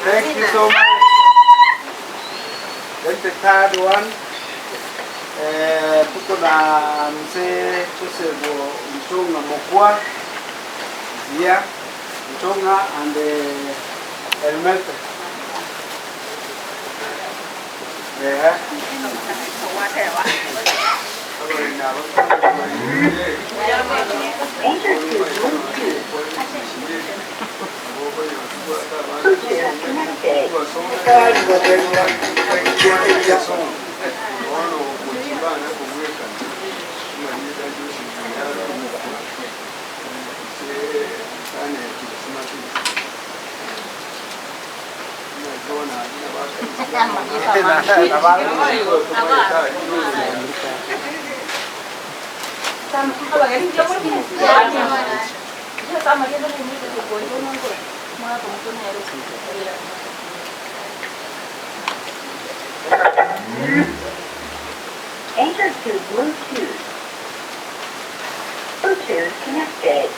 Thank you so much. Then the third one, tuko na mzee Tusebo Mtonga Mokwa here, Mtonga and Elmete. Yeah. Enter to Bluetooth. Bluetooth connected.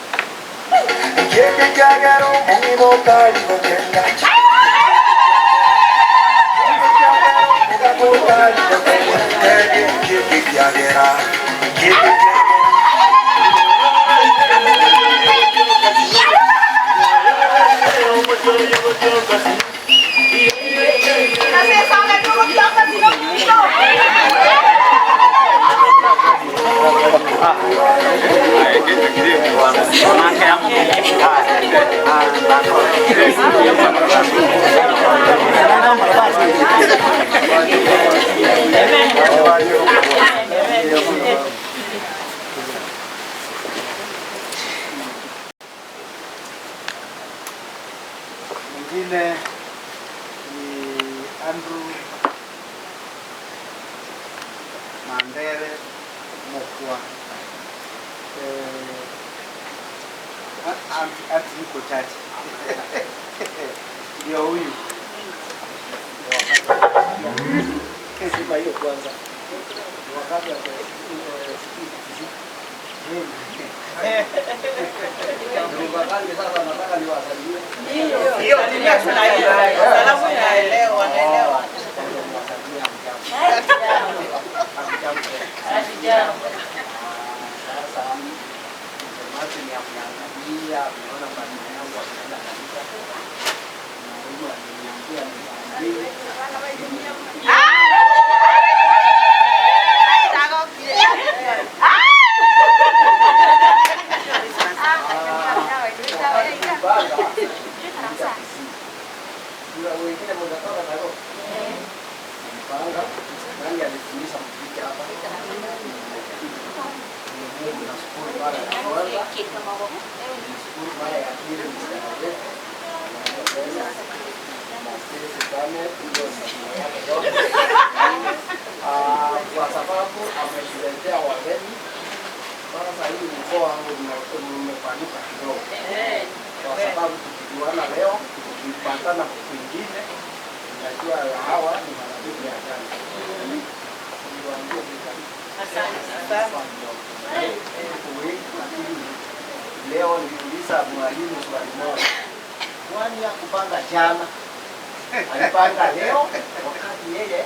Mwingine ni Andrew Mandere Mokwa. Ati yuko chache. Ndio huyu. Sema hiyo kwanza. Wakati wa sasa nataka niwasaidie. Hiyo dunia tunaelewa. Salamu inaelewa, naelewa. Kwa sababu ametuletea wageni. Sasa hivi mkoa wangu umepanuka kidogo. Kwa sababu tukijuana leo, tukipatana kwingine, tunajua hawa ni marafiki ya jana. Asante sana. Leo niliuliza mwalimu swali moja. Kwani hakupanga jana? Alipanga leo wakati yeye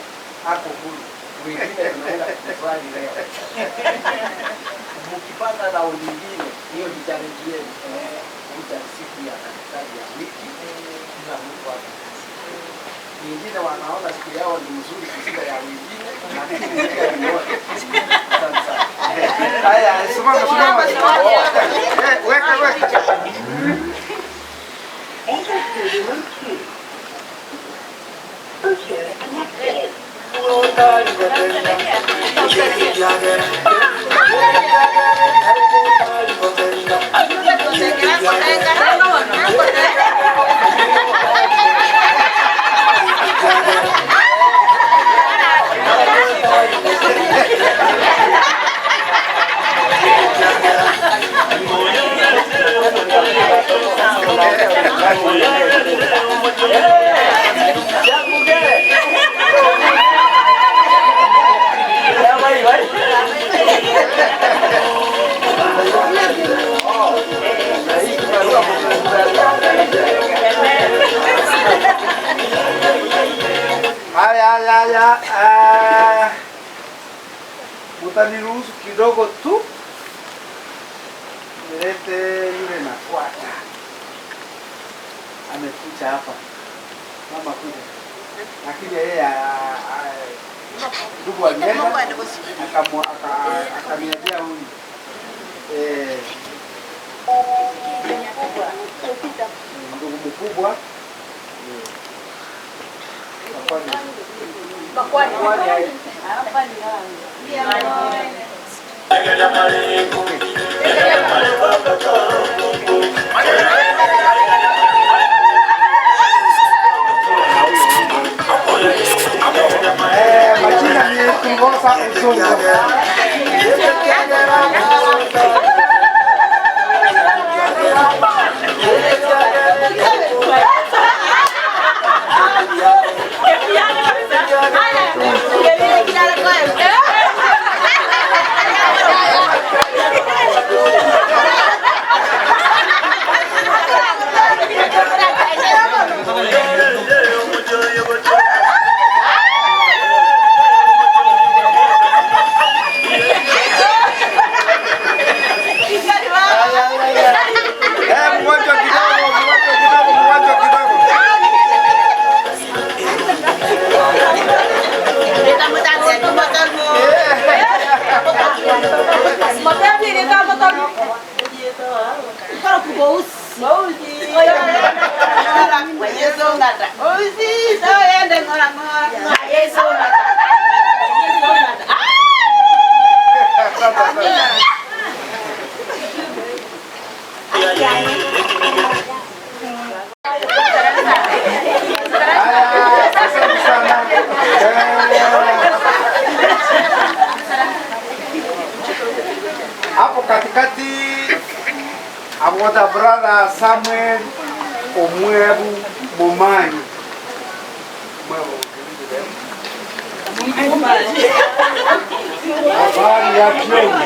ako huru. Wengine tunaenda kuswali leo. Mkipanga na nyingine, hiyo ni challenge yenu. Kuja siku ya katikati ya wiki, kila mtu ana wengine wanaona siku yao ni nzuri kushinda ya wengine, lakini ni wote. Asante sana. Haya, simama. Weka. Haya. Mutaniruhusu kidogo tu nilete yule nafuata. Amekuja hapa. Mama kuja. Lakini yeye ndugu alienda akaniambia huyu ndugu mkubwa Bakwani. Bakwani. Hapa ni Majina ni Kungosa Uzungu. Hapo katikati amwota brother Samuel Omweru Momanyi. Habari ya jioni.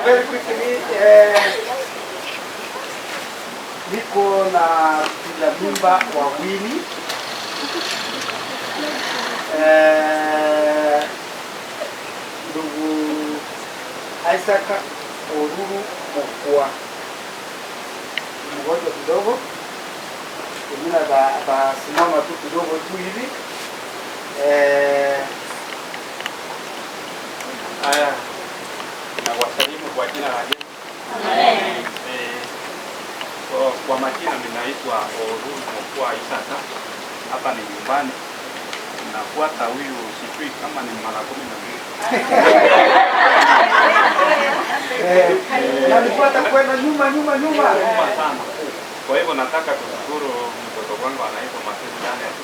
Very quickly, niko na bila mimba wawili. Ndugu Isaac Oruru Mokua mgonjwa kidogo, pengine atasimama tu kidogo tu hivi. Haya, na wasalimu kwa jina la Yesu. Amen. Kwa majina ninaitwa Oruru Mokua Isaka. Hapa ni nyumbani. Nafuata huyu sijui kama ni mara 12. Nalifuata kwenda nyuma sana. Kwa hivyo nataka kushukuru mtoto wangu anaitwa Matthew Daniel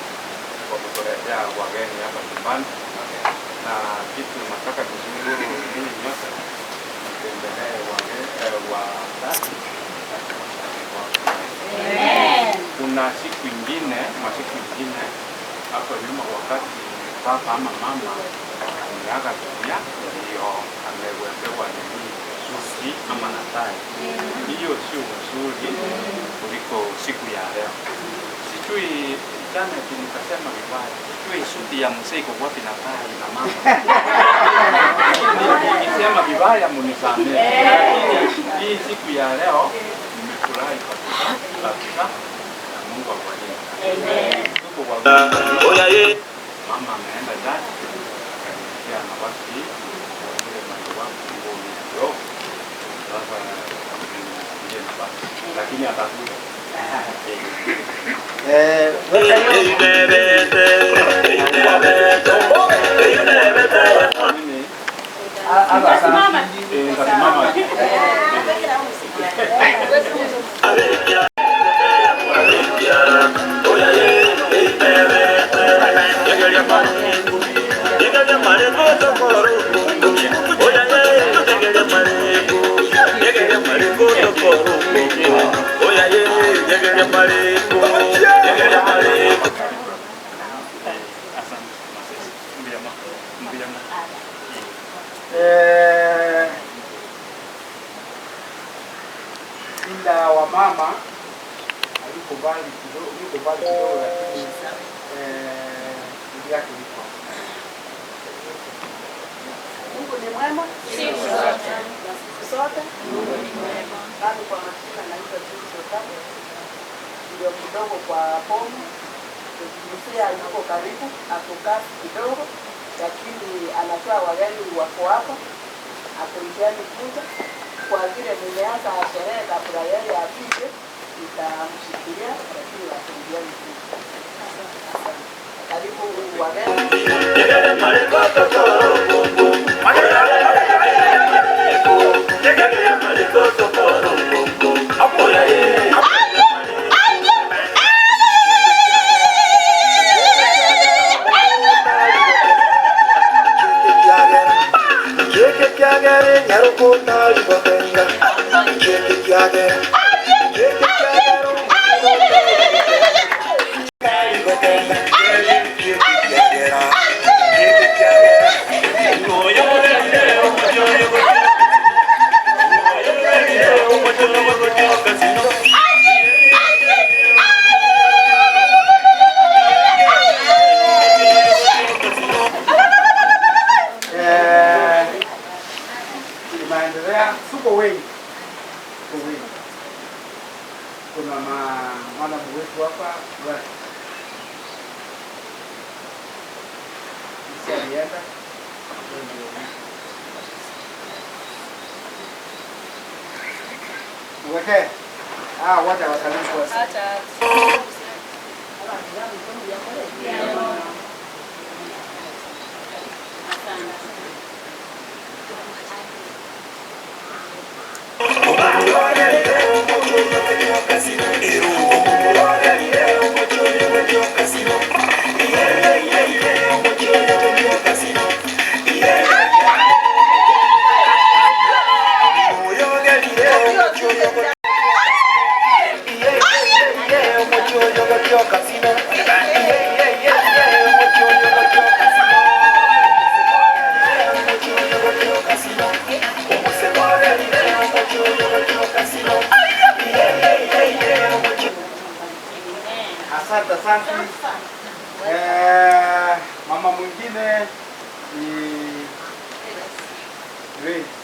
kwa kutuletea wageni hapa nyumbani. Na kitu nataka kushukuru ninyi nyote mtembelee wageni wa tatu. Kuna masiku ingine hapo nyuma wakati baba ama mama ameaga dunia, ndio amewekewa nini suti ama natai. Hiyo sio nzuri kuliko siku ya leo. Sijui jana nikasema vibaya, sijui suti ya mzee iko wapi na tai na mama. Nikisema vibaya mnisamehe. Hii siku ya leo nimefurahi kabisa. Mungu awabariki. Amen. Mama ameenda ndani. Pia na basi ile matibabu ndio. Sasa ndiye basi. Lakini atakuja. Ila wa mama yuko mbali kidogo, lakini kusudi yake liko. Mungu ni mwema siku zote. Siku zote Mungu ni mwema. Bado kwa majina naitwa Joyce Okabe. Ndio kidogo kwa Pomu. Msia yuko karibu, atoka kidogo, lakini anatoa wageni wako hapa. Akuingiani kuja. Kwa vile nimeanza sherehe kabla yeye apige, nitamshikilia lakini akuingiani kuja. Karibu wageni. Kuna mwana mwetu hapa alienda uweke wacha wasalimu kwa Asante. Mama mwingine ni Grace.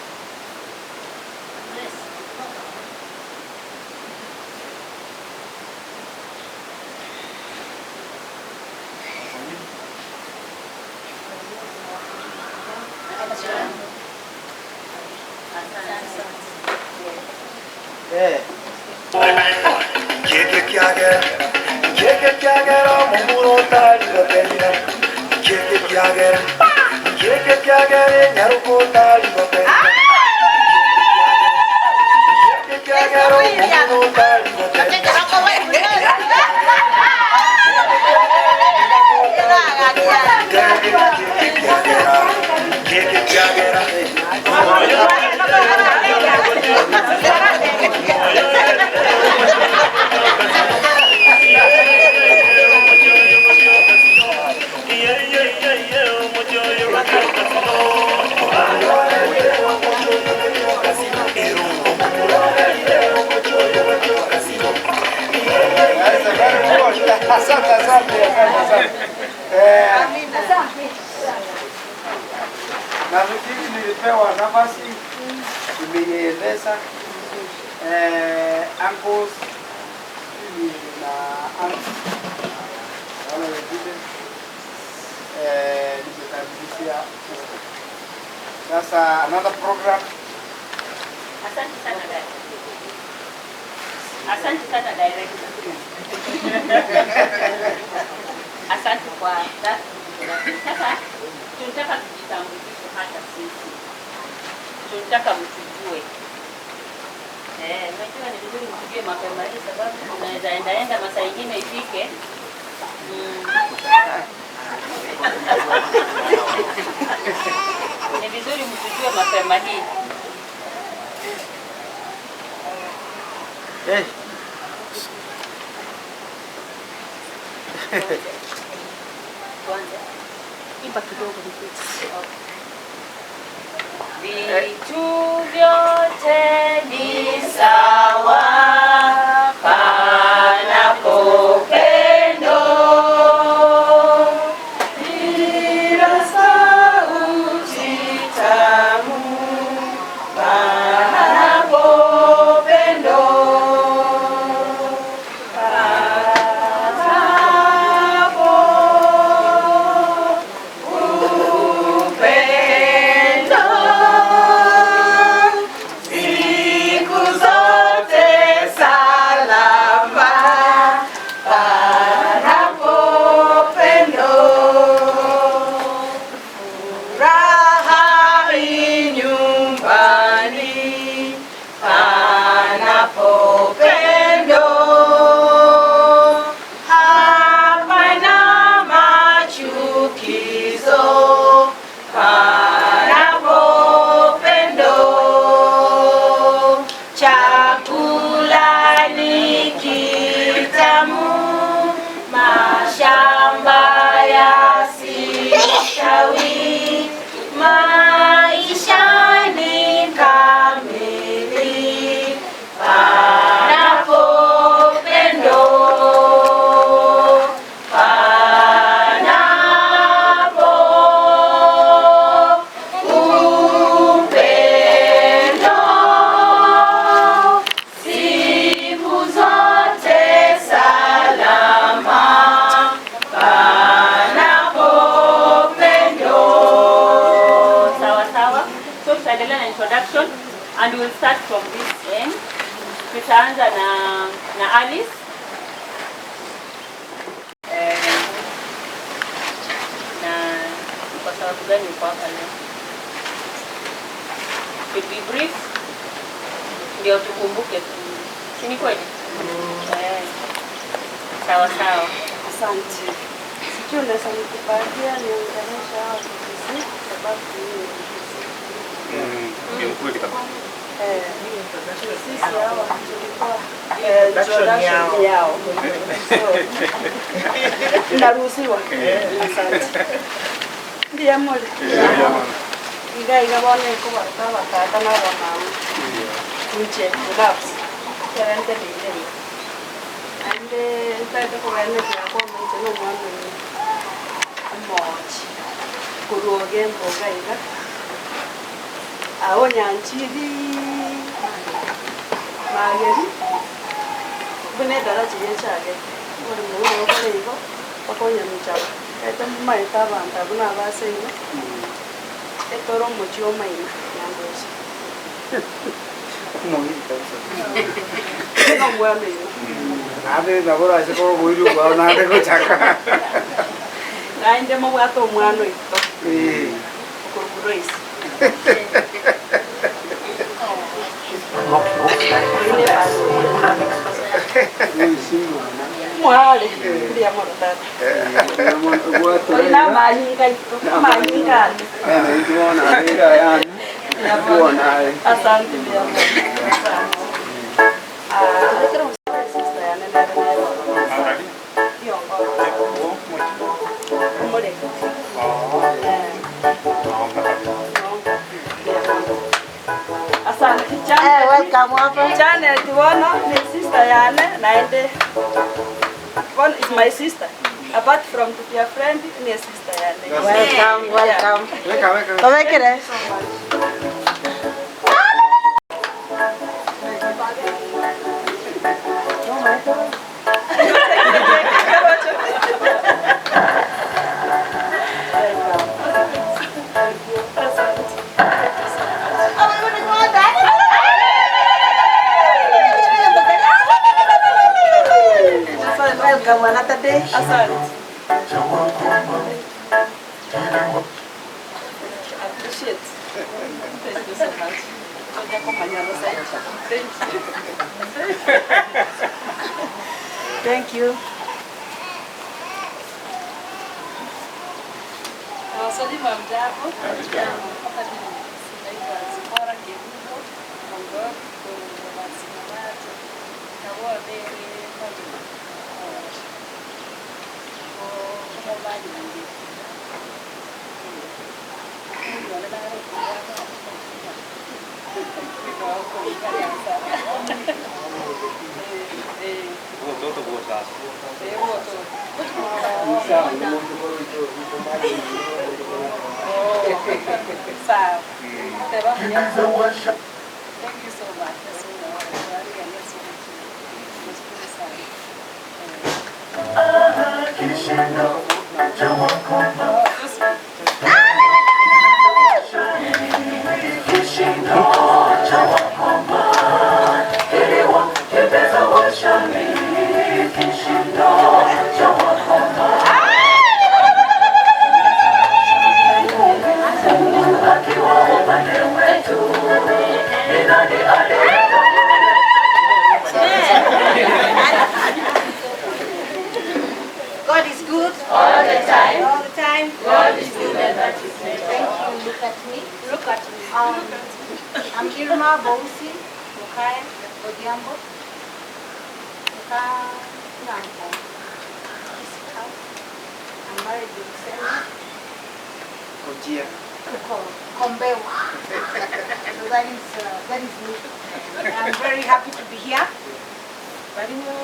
Na mimi nilipewa nafasi nimeieleza uncles na aunts wale wengine nimekaribisha sasa another program. Asante sana director. Asante kwa that. Sasa tunataka kujitambulisha hata sisi. Tunataka mtujue. Najua ni vizuri mtujue mapema hii sababu tunaweza enda masaa ingine ifike. Ni vizuri mtujue mapema hii. Kwanza imba kidogo vitu vyote ni sawa panapo pendo, will start from this end. Tutaanza na Alice. Na kwa sababu gani uko hapa leo? To be brief, ndio tukumbuke. Si ni kweli? Sawa sawa. Asante. Sijui unaweza nikupatia niunganisha hao ofisi sababu Ni ukweli kabisa. sisi hao tulikuwa introduction yao. Naruhusiwa. Asante. Ndiye mmoja. Iga bone ko barka tata na mama. Nje relax. Kerante dile. Ande tata ko gane ya ko mo teno mwana ni. Amochi. Kuruoge mboga iga. Aho nyanchiri. Mageri. Bune dara chiye chage. Ore mo ro kare igo. Pakonya mchaba. Eta maita banta buna base igo. Etoro mochio maina yangozi. Muhimu kabisa. No mwame yo. Ade na bora se ko boiru ba na de ko chaka. Nainde mo wato mwano ito. Ko kuroisi. Mwale ndia mo tata. Ina mahinga ito. Mahinga. Tuona ida yani. Tuona. Asante ndia mo. Sister yana na Asante channel. Welcome hapa. Channel tuona ni sister yana naende. One is my sister. Apart from to be a friend, ni sister yana. Welcome. Welcome. Welcome another day. Asante. Appreciate. Thank you so much. Thank you. Salima mjambo. Hapa ni naitwa Zipora Kebugo. Mungu kwa wasimamaji. Na wote Thank you so much. God is good all the time. All the time. God is good and that is Thank you. Look at me. Look at me. I'm Irma Bousi Mukaya Odiambo. I'm married to Sena. Kojia. Kombewa. So that is me. I'm very happy to be here. But you know,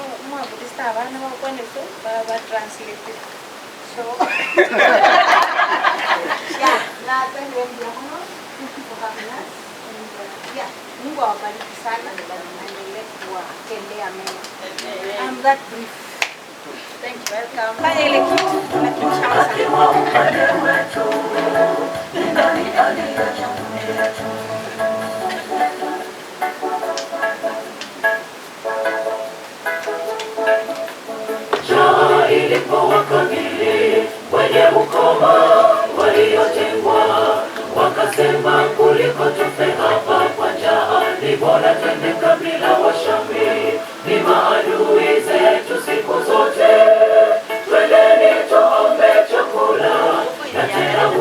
translate it. So yeah, now thank you for having us. And yeah, Mungu awabariki sana and let kuwatendea mema. I'm that brief. Thank you. Welcome. Fanya ile kitu tunakimshama sana. Njaa ilipowakabili wenye ukoma waliotengwa, wakasema kuliko tufe hapa kwa njaa, ni bora twende kabila wa Shami, ni maadui zetu siku zote. Twendeni tuombe chakula na tena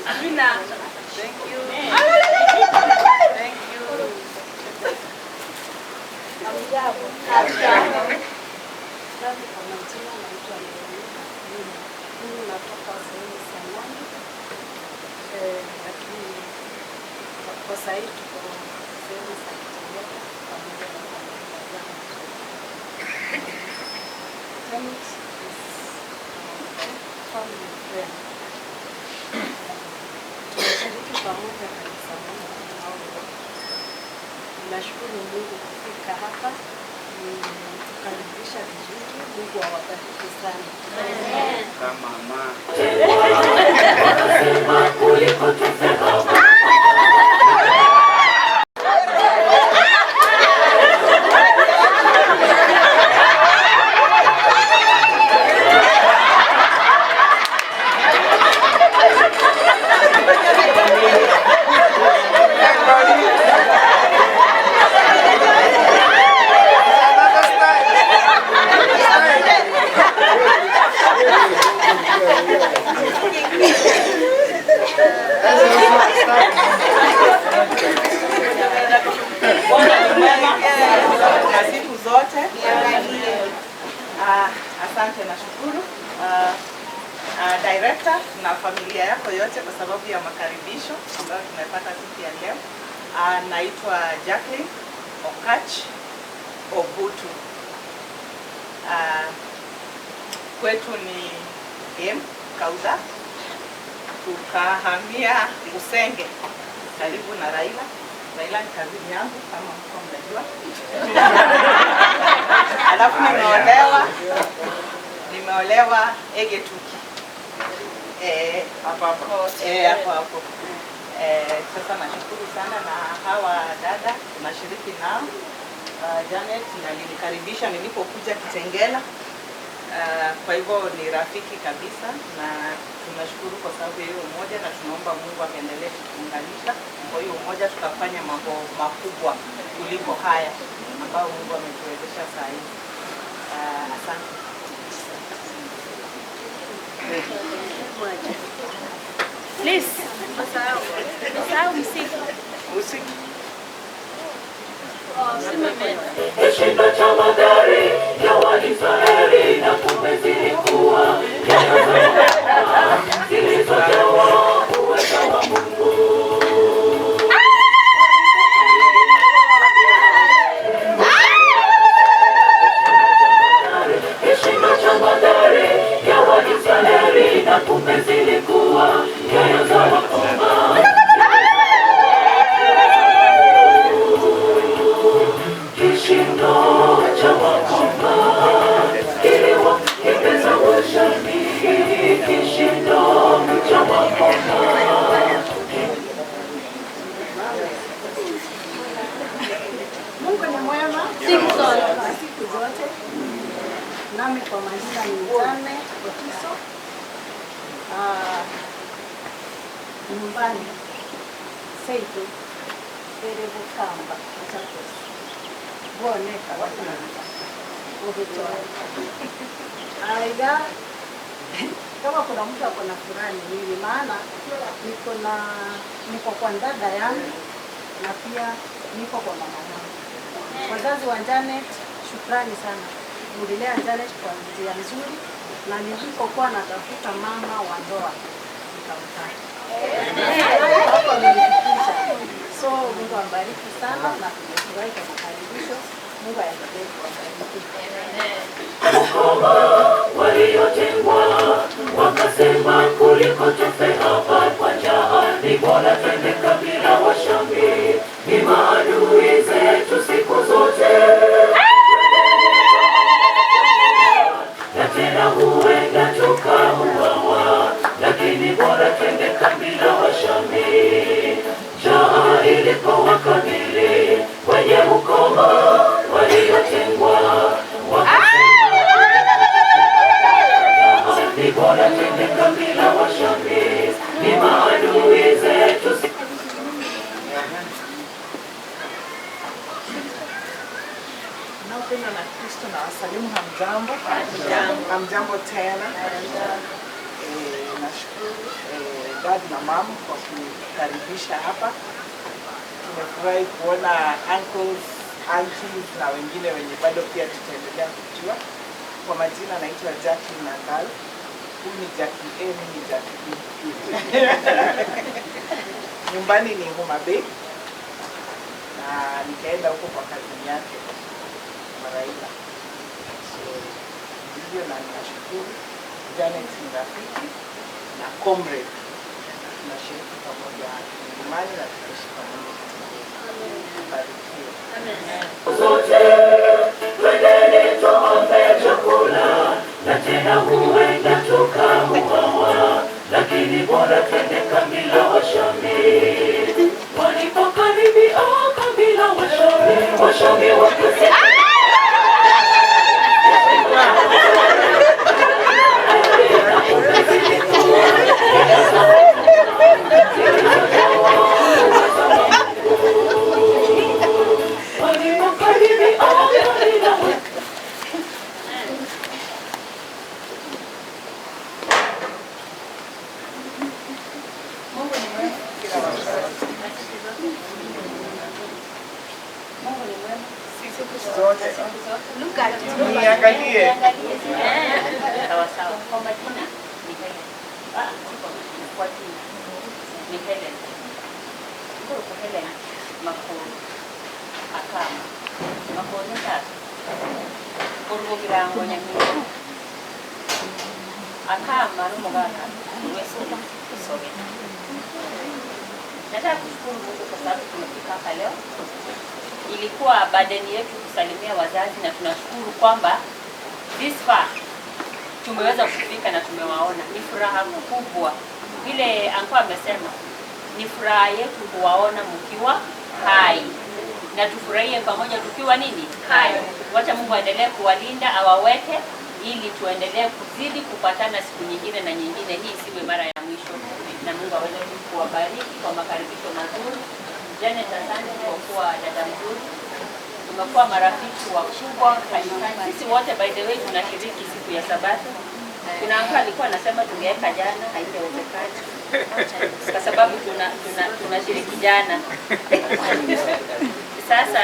Amina. Thank you. Thank you. Nami kwa majina naitwa Leonida. Mimi natoka sehemu Sanani. Lakini kwa sasa hivi tuko sehemu za Kitengela pamoja na familia zangu. Janet is family friend. Tunashiriki pamoja kanisa moja na wao. Nashukuru Mungu kufika hapa. Tukaribisha vizuri. Mungu awabariki sana. Kama mama. kuliko tufe hapa. Na siku zote. Asante na shukuru director na familia yako yote kwa sababu ya makaribisho ambayo tumepata siku ya leo. Naitwa Jacqueline Okach Obutu. Kwetu ni Kauda. Tukahamia Usenge karibu na Raila. Raila ni kazini yangu kama mko mnajua. Alafu nimeolewa Egetuki. Hapo hapo. Sasa nashukuru sana na hawa dada tunashiriki nao. Janet alinikaribisha nilipokuja Kitengela. Kwa hivyo ni rafiki kabisa na tunashukuru kwa sababu ya hiyo umoja na tunaomba Mungu aendelee kutuunganisha kwa hiyo umoja tukafanya mambo makubwa kuliko haya ambayo Mungu ametuwezesha saa hii. Asante. Please, masahau muziki. Muziki. Kishindo cha magari ya Waisraeli na kumbe zilikuwa zilizojawa uweza wa Mungu. Kishindo cha magari ya Waisraeli na kumbe zilikuwa nyayo za wakoma. Kishindo cha wakoma kiliwa kipeza washami. Kishindo cha wakoma. Mungu ni mwema siku zote. Nami kwa majina ni Jane Otiso. Nyumbani Seitu Erebu Kamba Machakos. Boneka watanaka Uvitoa. Aiga kama kuna mtu ako na furaha ni mimi, maana niko kwa dada yangu na pia niko kwa mama yangu. Wazazi wa Janet, shukrani sana. Mlilea Janet kwa njia nzuri na nilipokuwa natafuta mama wa ndoa nikampata. Hapo nilifikisha. So Mungu ambariki sana na tumefurahi kwa makaribisho. Mungu aendelee kuwabariki. Wakoma waliotengwa wakasema kuliko tufe hapa kwa njaa, ni bora twende kabila wa Shami, ni maadui zetu siku zote. ni bora twende kambi la washamiri, ni maadui zetu. Naupenda na Kristo na wasalimu, hamjambo? Hamjambo tena. Nashukuru dad na mama kwa kukaribisha hapa. Tumefurahi kuona uncles, aunties na wengine wenye bado pia tutaendelea kujua. Kwa majina naitwa Jackie Nandal. Huyu ni Jackie A, mimi ni Jackie B. Nyumbani ni Homa Bay. Na nikaenda huko kwa kazini yake Maraila. So hivyo na ninashukuru Janet ni rafiki na comrade. Tunashiriki pamoja imani na tunaishi pamoja. Zote twendeni tuombe chakula, na tena huenda tukauawa, lakini bora twende kambi la washamiri. Walipokaribia kambi la washamiri, washamiri wakasema niangalie. Sawa sawa. Kwa majina ni Helen. Kwa jina ni Helen. Kwa Helen Makuru akama. Makuru tatu. Kurwo kirango nyamiro. Akama rumugaka. Wewe usome. Nataka kushukuru Mungu kwa sababu tumefika hapa leo. Ilikuwa badeni yetu kusalimia wazazi na tunashukuru kwamba this far tumeweza kufika na tumewaona. Ni furaha kubwa. Vile anko amesema, ni furaha yetu kuwaona mkiwa hai. Na tufurahie pamoja tukiwa nini? Hai. Wacha Mungu aendelee kuwalinda, awaweke ili tuendelee kuzidi kupatana siku nyingine na nyingine. Hii isiwe mara ya mwisho. Na Mungu aweze kuwabariki kwa makaribisho mazuri. Janet, asante kwa kuwa dada mzuri. Tumekuwa marafiki wakubwa kanisani. Sisi wote by the way tunashiriki siku ya Sabato. Kuna mtu alikuwa anasema tungeweka jana, haingewezekana. Kwa sababu tunashiriki jana. Sasa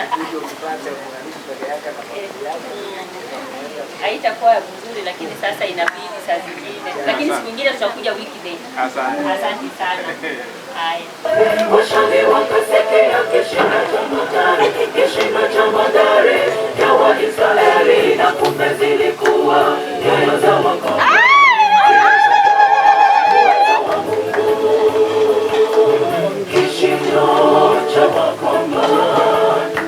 haitakuwa vizuri, lakini sasa inabidi saa zingine. Lakini siku nyingine tutakuja weekday. Asante sana. Haya. Washamiri wakasekea kishindo cha magari ya Waisraeli, na kumbe zilikuwa nyoyo za wakoma. Kishindo cha wakoma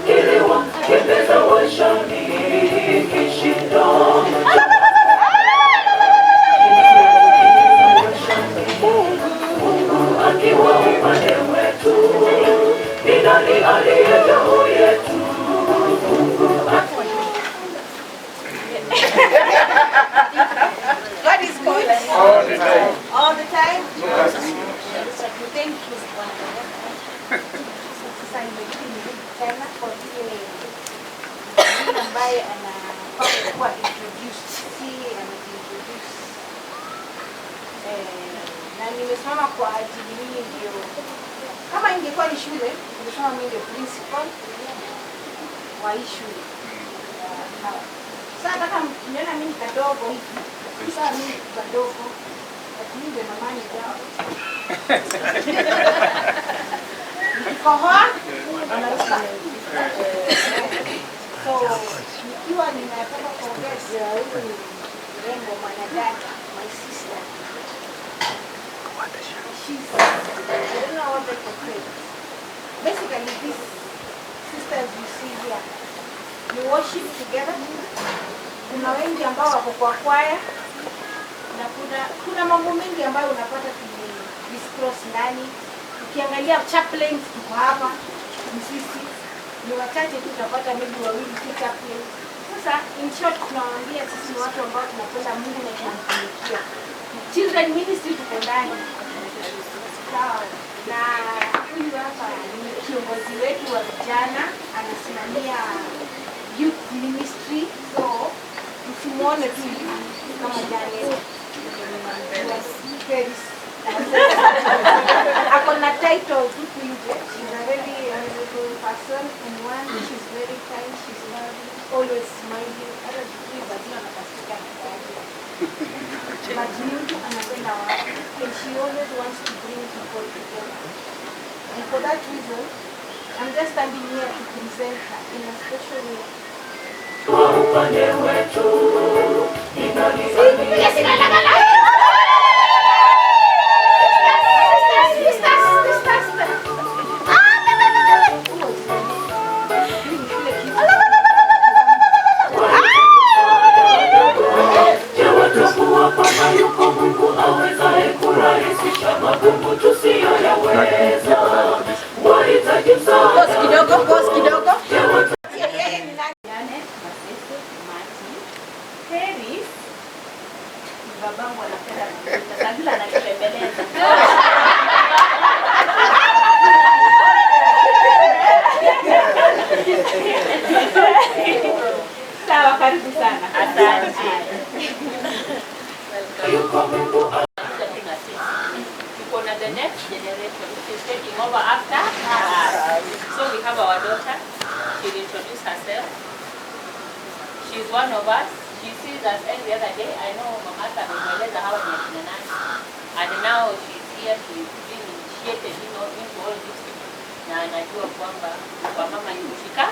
kiliwakimbiza Washamiri. Kishindo akiwa upande wetu, ni nani aliye juu yetu? God is good All the time. all the time. Thank you. Sasa nimekuja tena kwa vile mtu ambaye anakuwa introduced, si anaintroduce. Na nimesimama kwa ajili mimi ndio, kama ingekuwa ni shule, ningesema mimi ndio principal wa hii shule. Sasa kama mniona mimi kadogo hivi, sasa mimi kadogo, lakini ndio mamani yao. Nikohoa, anaruka. So, nikiwa ninataka kuongea huyu mrembo mwanadada, my sister. She's, I don't know what they can say. Basically, these sisters you see here, we worship together. Kuna wengi ambao wako kwa kwaya, na kuna mambo mengi ambayo unapata disclose ndani. Ukiangalia chaplains tuko hapa, sisi ni wachache tu, utapata maybe wawili tu chaplains. Sasa in short tunawaambia sisi ni watu ambao tunapenda Mungu na tunamtumikia. Then ministry tuko ndani. Sawa. Na huyu hapa ni kiongozi wetu wa vijana, anasimamia youth ministry. So tusimuone tu kama Janet. Ako na title huku nje. She's a very honorable person and one, she's very kind, she's loving, always smiling. Hata tukui bazima nakasika but mtu anapenda watu and she always wants to bring people together. And for that reason, I'm just standing here to present her in a special way. Sawa, karibu sana. Asante. The next generation which is taking over after us. So we have our daughter. She'll introduce herself. She's one of us. She sees us every other day. I know Mama amemweleza hawa ni akina nani. And now she's here. She's been initiated into all this. Na anajua kwamba kwa mama ni kushika.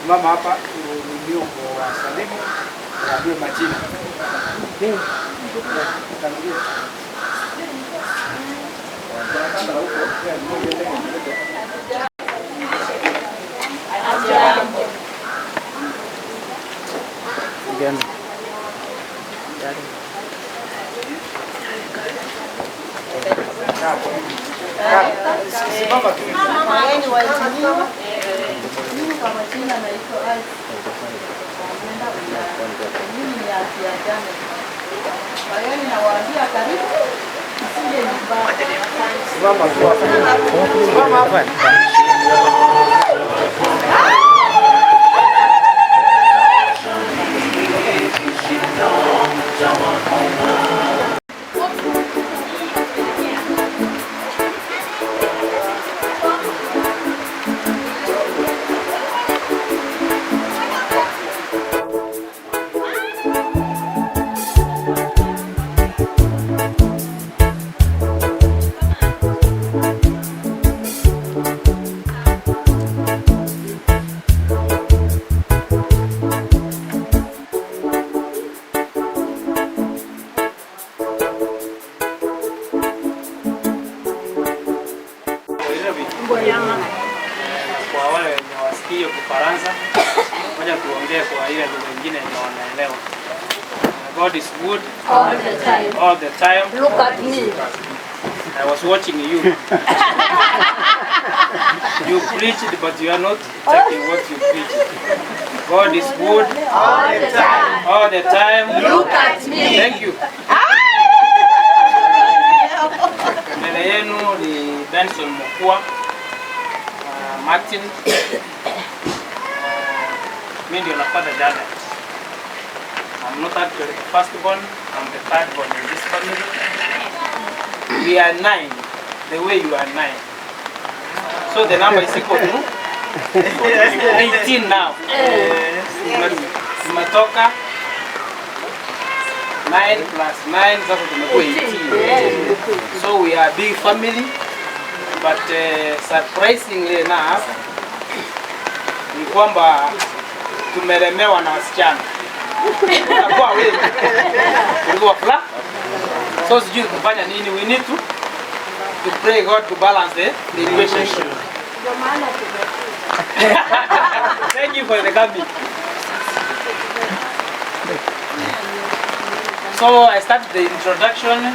Mama hapa ndio kwa salimu ndio majina. Kwa majina naitwa Alf. Mimi ni afya jana. Kwa hiyo ninawaambia karibu. Msije nyumbani. Mama hapa. Kwa wale wenye wasikii Kifaransa, moja tuongee kwa ile lugha nyingine ndio wanaelewa. God is good all the time. All the time. Look at me. I was watching you. You preached, but you are not taking what you preached. God is good all the time. All the time. Look at me. Thank you. Mbele yenu ni Benson Mukua, Martin. Mimi ndio nafuata Janet. I'm not actually the firstborn, I'm the thirdborn in this family. We are 9, the way you are 9. So the number is equal to 18 now. Tumetoka 9 plus 9, sasa tumekuwa 18. So we are a big family, but surprisingly enough, ni kwamba tumelemewa na wasichana. Kwa wengi. Kulikuwa fla. So sijui kufanya nini, we need to pray God to balance the relationship. Thank you for the coming. So I started the introduction.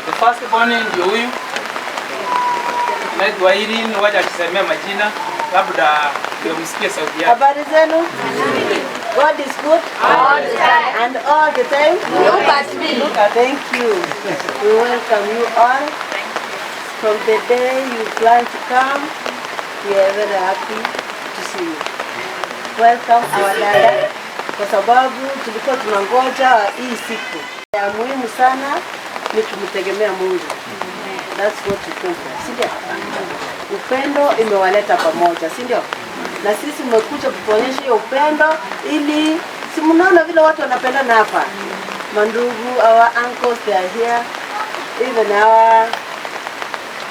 The first born ndio huyu. Naitwa Irene, wacha tusemee majina. Labda ndio msikie sauti yake. Habari zenu? God is good all the time. And all the time. Look at me. Thank you. We welcome you all. From the day you plan to come, we are very happy to see you. Welcome our dada. Kwa sababu tulikuwa tunangoja hii siku. Ya muhimu sana ni kumtegemea Mungu. That's what we come for. Si ndio? Upendo imewaleta pamoja, si ndio? Na sisi tumekuja kuonyesha hiyo upendo ili si mnaona vile watu wanapendana hapa. Mandugu, our uncles they are here. Even our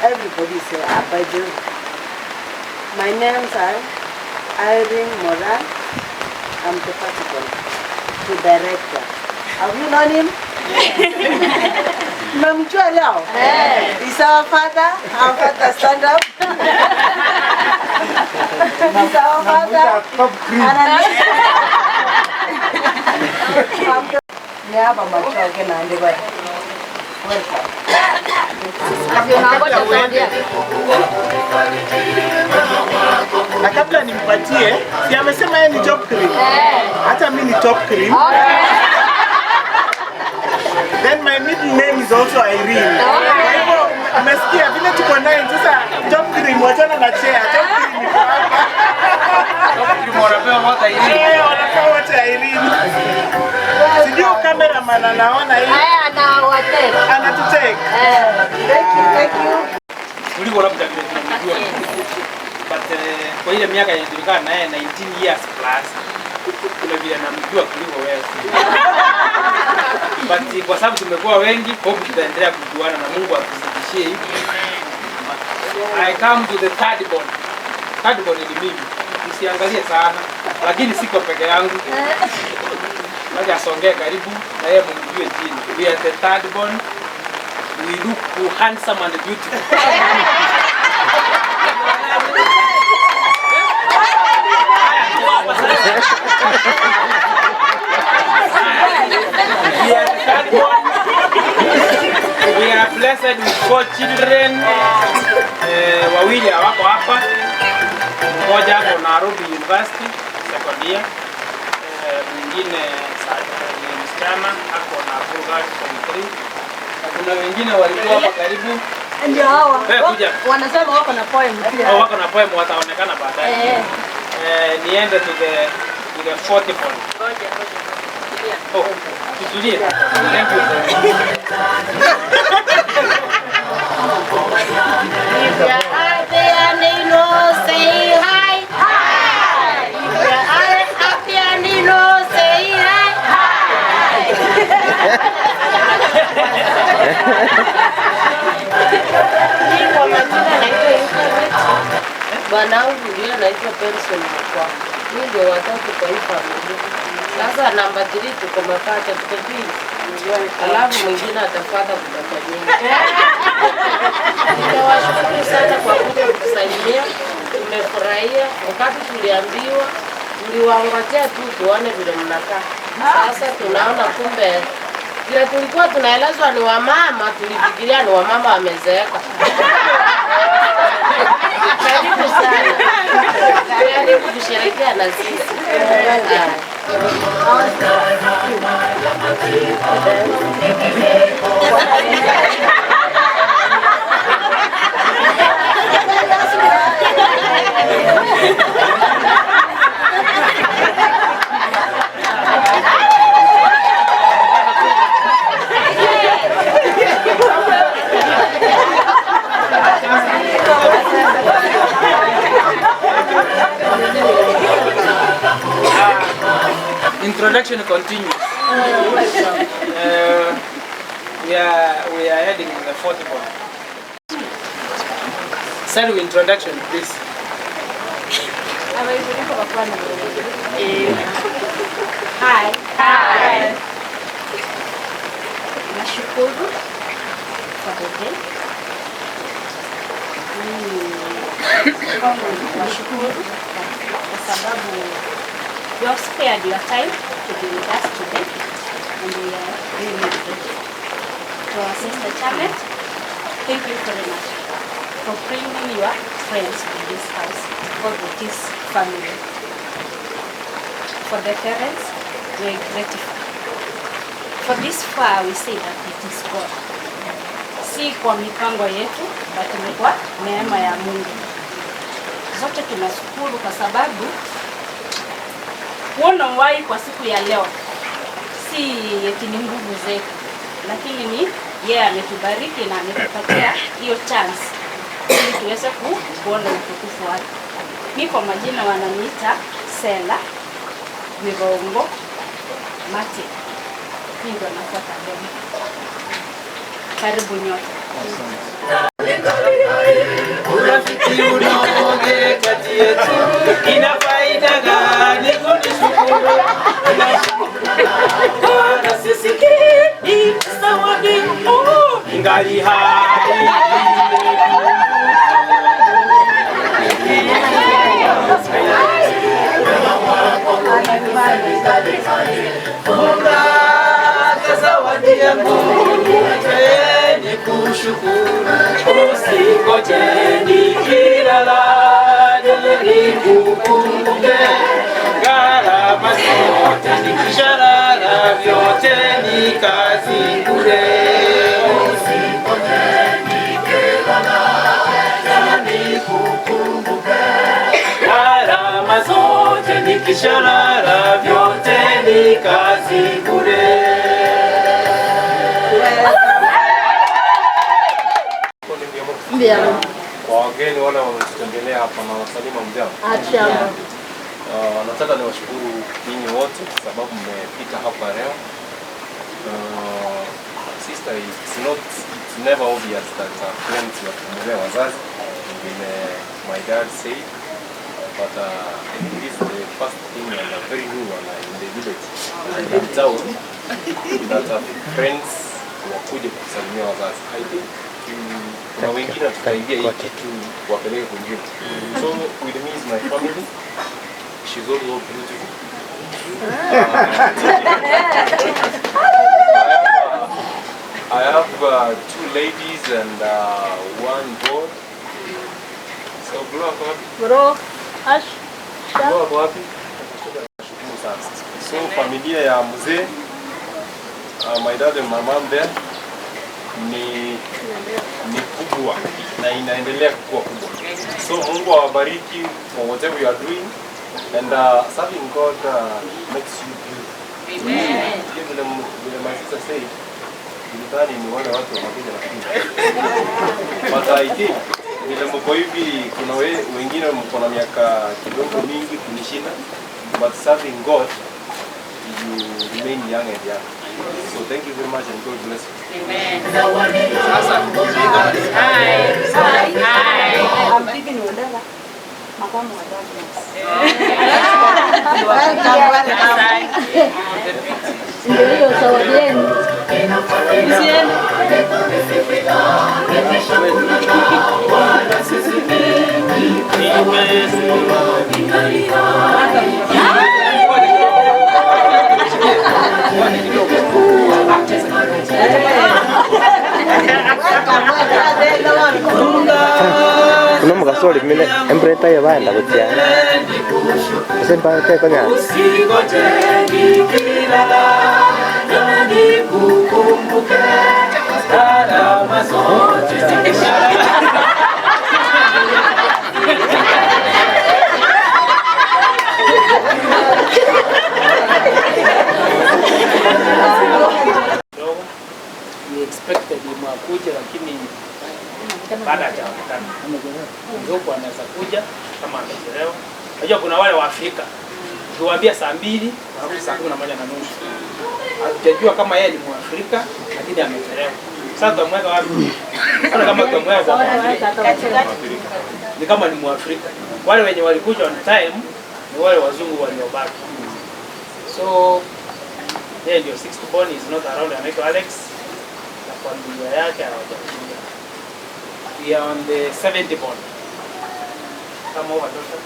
everybody is here by the my names are Irene Moran. I'm the principal, the director. Have you known him? Mmemjua leo? Is our father? Our father stand up. Is our father? Ni hapa machoge na ndivyo. Welcome. Na kabla nimpatie, si amesema yeye ni top cream. Hata mimi ni top cream. Then my middle name is also Irene. Kwa hivyo umesikia vile tuko naye sasa top cream wachana na chair. Top cream iko hapa. Top cream wanapewa wote Irene. Wanapewa wote Irene. Sijui cameraman anaona hii. Anatutake. Thank you. Kuliko labda vile tunamjua. But kwa ile miaka yenye tulikaa naye 19 years plus. Kuna vile namjua kuliko wewe. But kwa sababu tumekuwa wengi, hope tutaendelea kujuana na Mungu atuzidishie. I come to the third born. Third born ni mimi. Usiangalie sana, lakini siko peke yangu. Wacha asongee karibu na yeye mjue jini. We are the third born. We look handsome and beautiful. We are the third born. We are blessed with 4 children. Wawili wako hapa. Mmoja hapo Nairobi University second year. Mwingine ni msichana hapo na Bulgaria form 3. Na kuna wengine walikuwa hapa karibu. Ndio hawa. Kuja. Wanasema wako na poem pia. Wako na poem wataonekana baadaye. Niende to the fourth born. Ngoja. Oh, tutulie. Thank you. If you're out there and you know, say hi. Hi. If you're out there and you know, say hi. Hi. Niko majina naitwa Elizabeth. Bwanangu ndio naitwa Benson Mkwa. Mimi ndio watatu kwa hii familia. Sasa namba 3 tuko mapacha tuko twins. Alafu mwingine atafuata kutoka nyingi. Ninawashukuru sana kwa kuja kutusaidia. Tumefurahia wakati tuliambiwa tuliwaangojea tu tuone vile mnakaa. Sasa tunaona kumbe vile tulikuwa tunaelezwa ni wamama, tulifikiria ni wamama wamezeeka. Karibu sana. Karibu kusherehekea na sisi. introduction continues. We are heading to the fourth one. Start with introduction, please. Hi. Hi. Nashukuru for the day. Nashukuru kwa sababu you have spared your time to be with us today, and we are really grateful. To our sister Charlotte, thank you very much for bringing your friends to this house, for this family. For the parents, we are grateful. For this far, we say that it is God. Si kwa mipango yetu, but ni kwa neema ya Mungu. Zote tunashukuru kwa sababu kuona wai kwa siku ya leo si eti ni nguvu zetu, lakini ni yeye ametubariki na ametupatia hiyo chance ili tuweze kuona utukufu wake. Mimi kwa majina wananiita Sela Mirongo Mati. Mimi ndo nafuata mbele. Karibu nyote. Urafiki unaoge kati yetu ina faida gani kunishukuru? Na sisi ni zawadi ingali hai. Zawadi yangu ni kushukuru, usingoje nikilala nikukumbuke, gharama zote nikishalala vyote ni kazi bure. Usingoje nikilala nikukumbuke, gharama zote nikishalala vyote ni kazi bure. Kwa wageni wale wametutembelea hapa na wasalimu mjambo. Nataka niwashukuru ninyi wote kwa sababu mmepita hapa leo. Sister, it's never obvious that friends watembelea wazazi. My dad said, but I think this is the first thing and a very new one in the village. In town, that friends wakuja kusalimia wazazi. I think kuna wengine tukaingia hii kitu wapeleke kwingine. So with me is my family. She's also beautiful. I have two ladies and one boy. So bro, Ash, wapi? So familia ya mzee, my dad and my mom there ni kubwa na inaendelea kukua kubwa. So Mungu awabariki for whatever you are doing, and serving God makes you beautiful. Amen. Vile my sister said, nilidhani ni wale watu wanakuja na kuja. But I think vile mko hivi, kuna wengine mko na miaka kidogo mingi kunishinda, but serving God you remain young and young. So thank you very much and God bless you. Amen. Hi. I'm thinking you never. Makamu wa ndio hiyo zawadi yenu. Nó một cái số điểm này em bơi tay vào là một chén xem bao tay có nhà We expected mwakuja lakini baada ya kuonekana ndio anaweza kuja kama amechelewa. Unajua kuna wale wa Afrika Tukiwaambia saa 2 wanarudi saa 11:30. Hatujajua kama yeye ni Mwafrika lakini amechelewa. Sasa tutamweka wapi? Sasa kama tutamweka kwa ni kama ni Mwafrika. Wale wenye walikuja on time ni wale wazungu waliobaki. So yeye ndio 6th born is not around, anaitwa Alex na familia yake hawajakuja. We are on the 7th born. Kama watoto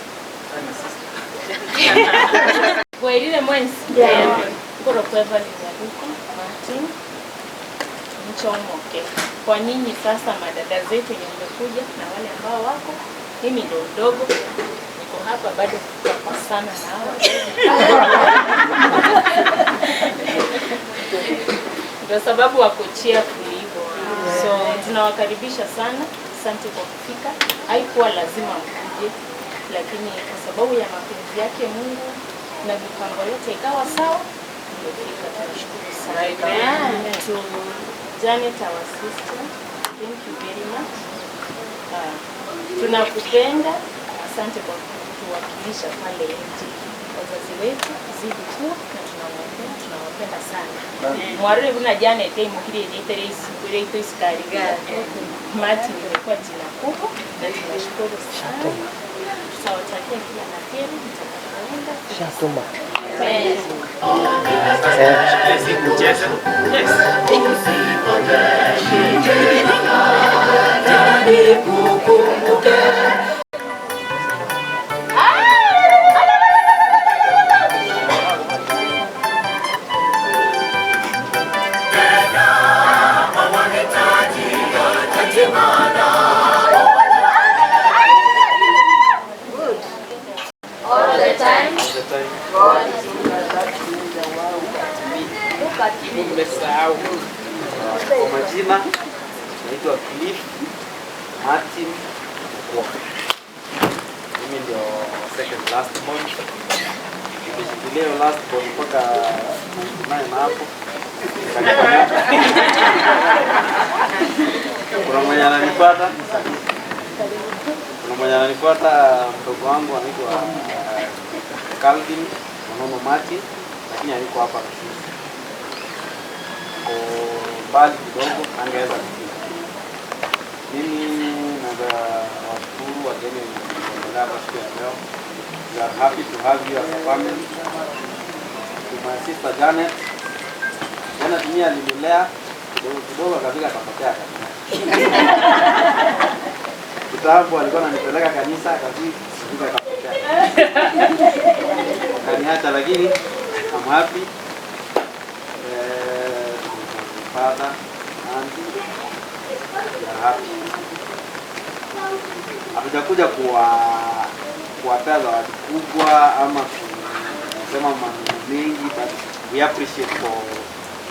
na sister. Kwa ile mwenzi. Koro kweva ni Nyaruko, Martin, Mchomoke. Kwa ninyi sasa madada zetu wenye mmekuja na wale ambao wako, mimi ndio mdogo. Niko hapa bado kwa sana na hawa. Ndio sababu wako cheerful hivyo. So tunawakaribisha sana. Asante kwa kufika. Haikuwa lazima mkuje, lakini kwa sababu ya mapenzi yake Mungu na mipango yote ikawa sawa, mmefika. Tunashukuru sana. To Janet, our sister, thank you very much. Tunakupenda. Asante kwa kutuwakilisha pale nje. Wazazi wetu zidi tu na tunawapenda sana. Mwarure kuna Janet mkiri niteresi kule ito isikariga. Martin imekuwa jina kubwa na tunashukuru sana. Tutawatakia kila la heri mtakapoenda. Shatuma. Kwa majina naitwa Cliff Martin Walker. Mimi ndio second last born. Nimeshikilia last born mpaka na hapo. Kuna mwenye ananifuata. Mdogo wangu anaitwa Calvin Manono Mati, lakini alikuwa hapa na sisi. Mbali kidogo angeweza kufika. Mimi naweza washukuru wageni kuendelea kwa siku ya leo. We are happy to have you as a family. To my sister Janet. Janet mimi alinilea kidogo akafika akapotea kabisa. Kitambo alikuwa ananipeleka kanisa akafika akapotea. Kaniacha, lakini I'm happy. Father, auntie, we are happy. Hatujakuja kuwapea zawadi kubwa ama kusema maneno mengi, but we appreciate for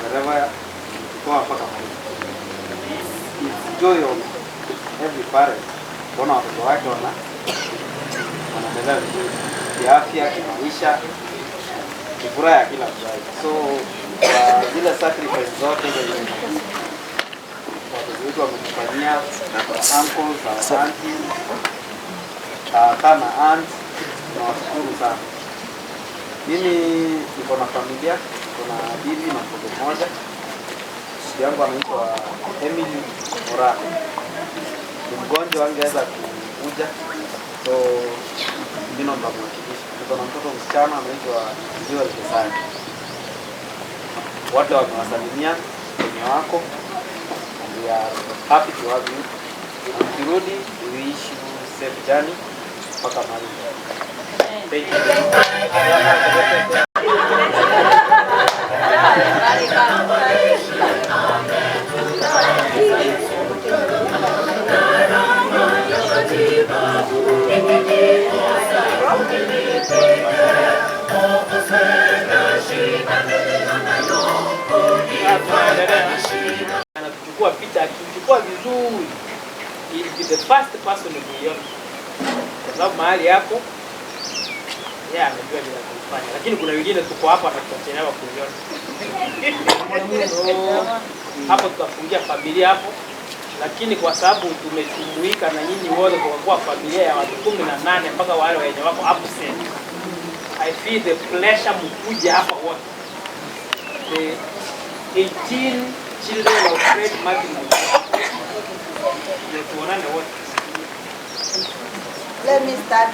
wherever you go mpaka mahali. It's joy of every parent kuona watoto wake wanaendelea vizuri kiafya, kimaisha, kifuraha ya kila mzazi. So zile sacrifice zote watoto wetu wametufanyia, uncles, aunties, tana aunt, tunawashukuru sana. Mimi niko na familia, niko na bibi na mtoto mmoja. Bibi yangu anaitwa Emily Mora. Ni mgonjwa, angeweza kuja, so ndio nitamwakilisha. Niko na mtoto msichana anaitwa Jiwa Lekesani. Wote wamewasalimia wenye wako. We are happy to have you. Ukirudi, we wish you safe journey mpaka mahali. Thank Anachukua picha, akichukua vizuri, ili be the first person kuiona, kwa sababu mahali yako yeye anajua bila kufanya, lakini kuna wengine tuko hapa na tutachelewa kuiona. Hapo tutafungia familia hapo, lakini kwa sababu tumejumuika na nyinyi wote kwa familia ya watu 18 mpaka wale wenye wako absent, I feel the pleasure mkuja hapa wote. The 18 children of Fred Martin. Tuonane wote. Let me start.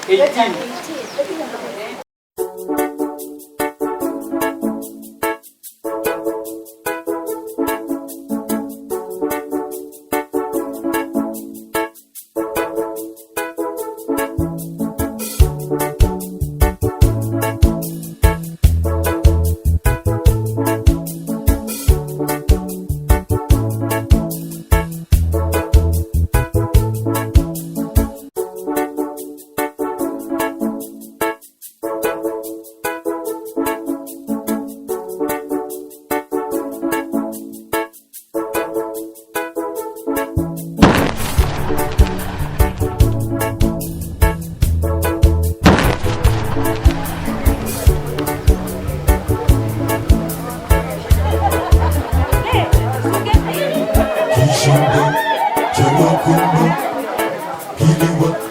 18.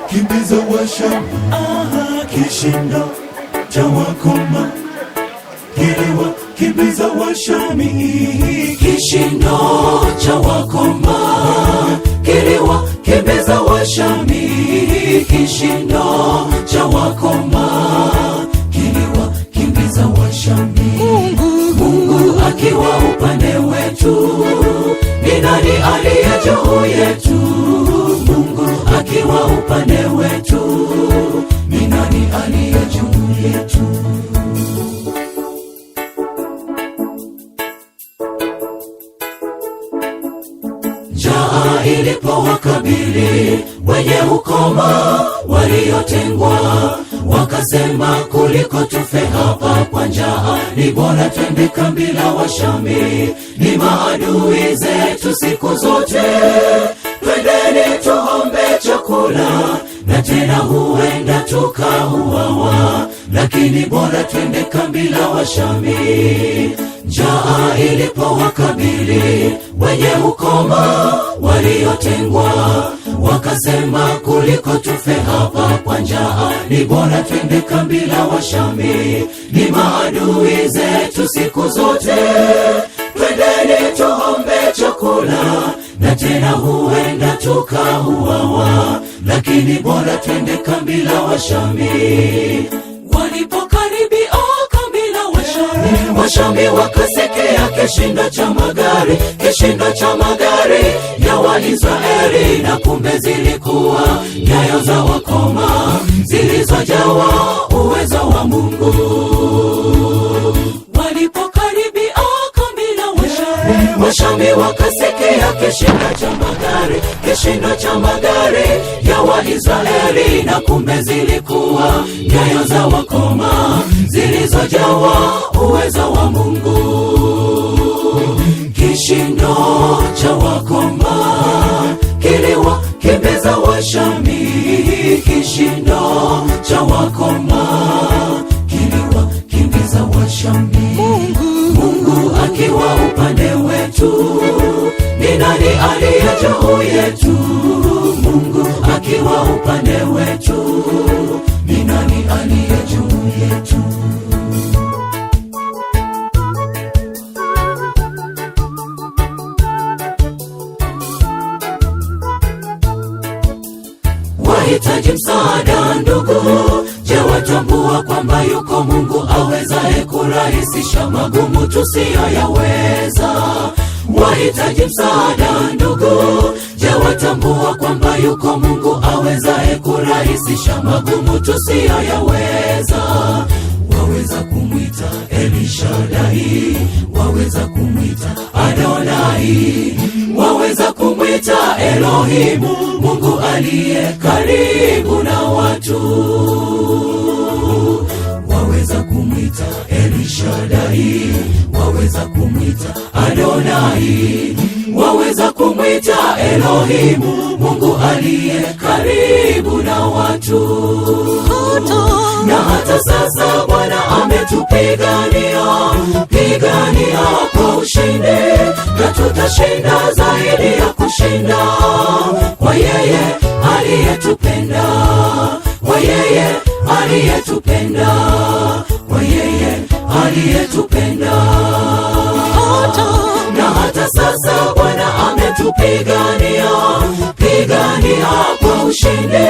Kimbiza washami, kishindo cha wakoma. Kiliwa kimbiza washami, kishindo cha wakoma. Kiliwa kimbiza washami, kishindo cha wakoma. Kiliwa kimbiza washami. Mungu akiwa upande wetu, ni nani aliye juu yetu? Mungu akiwa upande wetu, ni nani aliye juu yetu? Njaa ilipowakabili wenye ukoma waliotengwa, wakasema kuliko tufe hapa kwa njaa, ni bora twende kambi la Washami. Ni maadui zetu siku zote, twendeni tuombe chakula, na tena huenda tukauawa, lakini bora twende kambi la Washami. Njaa ilipowakabili wenye ukoma waliotengwa, wakasema kuliko tufe hapa kwa njaa, ni bora twende kambi la Washami. Ni maadui zetu siku zote, twendeni tuombe chakula, na tena huenda tukauawa, lakini bora twende kambi la Washami. Walipokaribia kambi la Washami, Washami wakasikia kishindo cha magari, kishindo cha magari ya Waisraeli, na kumbe zilikuwa nyayo za wakoma zilizojawa uwezo wa Mungu. Walipokaribia kambi la Washami, Washami wakasikia kishindo cha magari, kishindo cha magari ya Waisraeli, na kumbe zilikuwa nyayo za wakoma zilizojawa uwezo wa Mungu. Kishindo cha wakoma kiliwa kimbiza Washami, kishindo cha wakoma kiliwa kimbiza Washami. Mungu akiwa upande wetu, ni nani aliye juu yetu? Mungu akiwa upande wetu, ni nani aliye juu yetu? Wahitaji msaada ndugu, je watambua kwamba yuko Mungu awezaye kurahisisha magumu tusiyoyaweza? Wahitaji msaada ndugu, je watambua kwamba yuko Mungu awezaye kurahisisha magumu tusiyoyaweza? Waweza kumwita Elishadai, waweza kumwita Adonai, waweza kumwita Elohimu, Mungu aliye karibu na watu. Waweza kumwita Elishadai, waweza kumwita Adonai, waweza kumwita Elohimu, Mungu aliye karibu na watu. Na hata sasa Bwana ametupigania, pigania kwa ushindi, na tutashinda zaidi ya kushinda, kwa yeye aliyetupenda, kwa yeye aliyetupenda, kwa yeye aliyetupenda. Na hata sasa Bwana ametupigania, pigania kwa ushindi,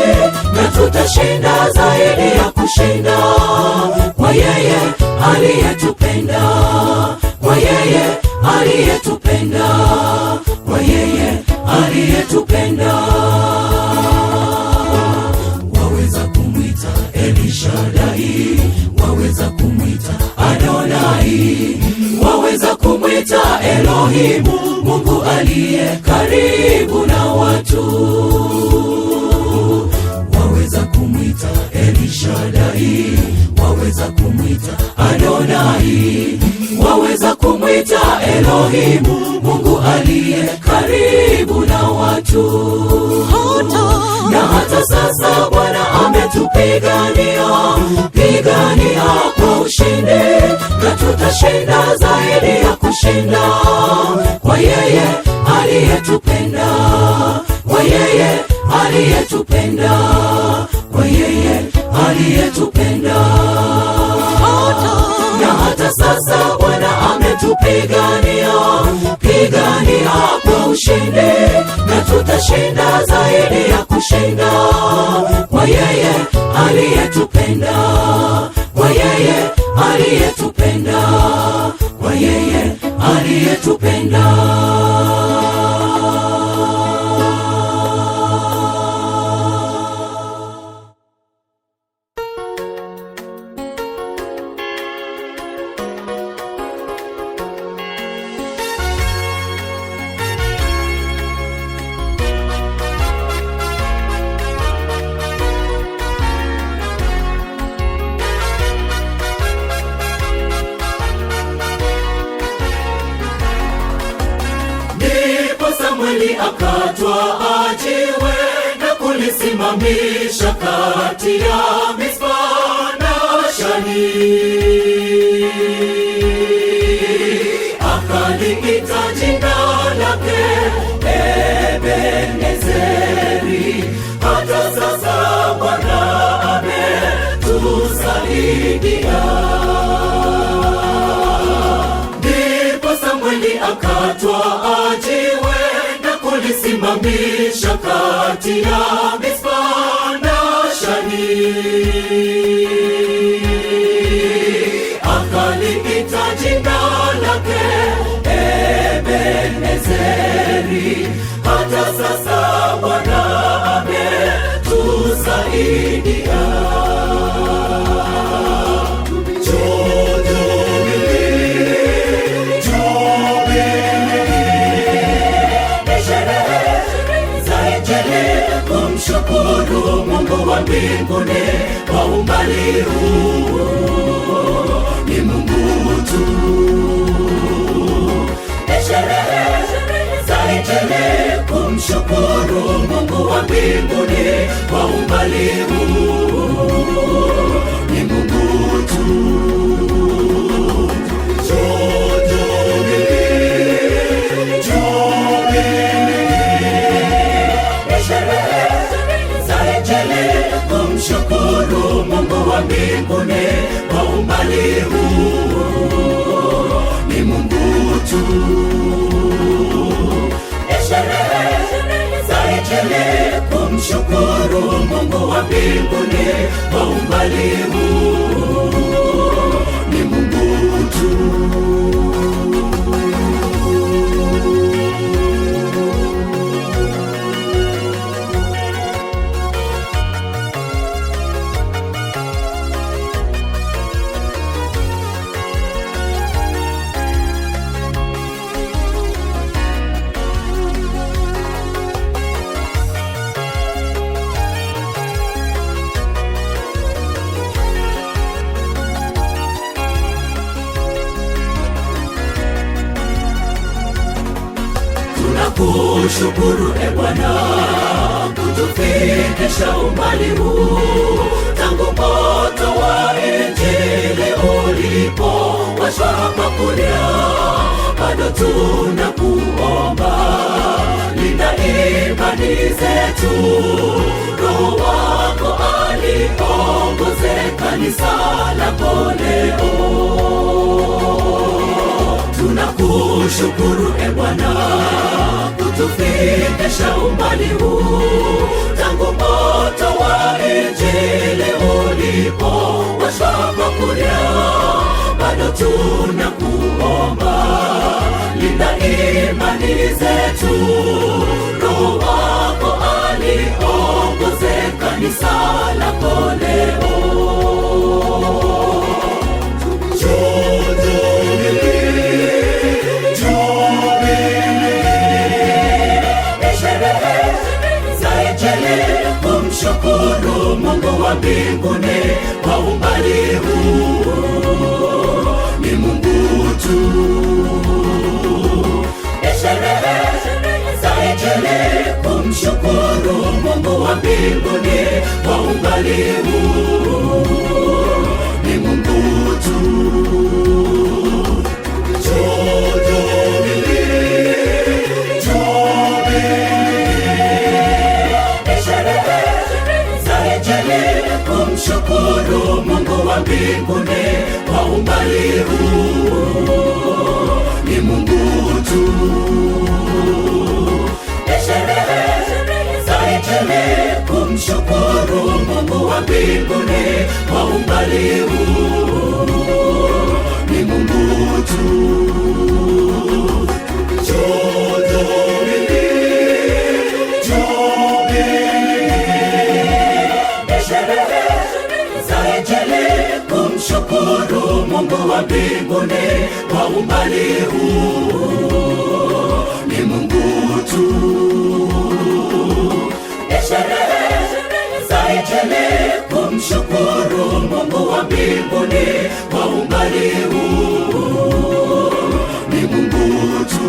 na tutashinda zaidi ya kushinda, kwa yeye aliyetupenda, kwa yeye aliyetupenda, kwa yeye aliyetupenda. Waweza kumwita Elishadai, waweza kumwita Adonai, waweza kumwita Elohimu, Mungu aliye karibu na watu. Waweza kumwita Elishadai, waweza kumwita Adonai, waweza kumwita Elohimu, Mungu aliye karibu na watu. Na hata sasa Bwana ametupigania, pigania kwa ushindi, na tutashinda zaidi ya kushinda, kwa yeye aliyetupenda, kwa yeye aliyetupenda, kwa yeye aliyetupenda. Na hata sasa Bwana ametupigania, pigania kwa ushindi, na tutashinda zaidi ya kushinda, kwa yeye aliyetupenda, kwa yeye aliyetupenda, kwa yeye aliyetupenda. Akatwa ajiwe na kulisimamisha kati ya Mispa na Shani, akaliita jina lake Ebenezeri. Hata sasa Bwana ametusaidia. Ndipo Samweli akatwa ajiwe kulisimamisha kati ya Mispa na Shani, akaliita jina lake Ebenezeri. Hata sasa Bwana ametusaidia. Shukuru Mungu wa mbinguni kwa umbali huu, ni Mungu tu. Sherehe za Injili kumshukuru Mungu wa mbinguni kwa umbali huu, ni Mungu tu. Kumshukuru Mungu wa mbinguni kwa umbali huu, ni Mungu tu. Sherehe za Injili kumshukuru Mungu wa mbinguni kwa umbali huu, ni Mungu tu. Tunakushukuru Bwana kutufikisha umbali huu, tangu moto wa Injili ulipo washwa hapa kulia, bado tunakuomba, linda imani zetu. Roho wako aliongoze kanisa lako leo. Tunakushukuru e Bwana kutufikisha umbali huu, tangu moto wa Injili ulipowashwa kwa kulia, bado tunakuomba, linda imani zetu. Roho wako aliongoze kanisa lako leo. Kumshukuru Mungu wa mbinguni kwa umbali huu, ni Mungu tu. Sherehe za Injili, kumshukuru Mungu wa mbinguni kwa umbali huu, ni Mungu tu. Kumshukuru Mungu wa mbinguni kwa umbali huu, ni Mungu tu. Sherehe za Injili, kumshukuru Mungu wa mbinguni kwa umbali huu, ni Mungu tu. Kumshukuru Mungu wa mbinguni kwa umbali huu, ni Mungu tu. Sherehe za Injili, kumshukuru Mungu wa mbinguni kwa umbali huu, ni Mungu tu.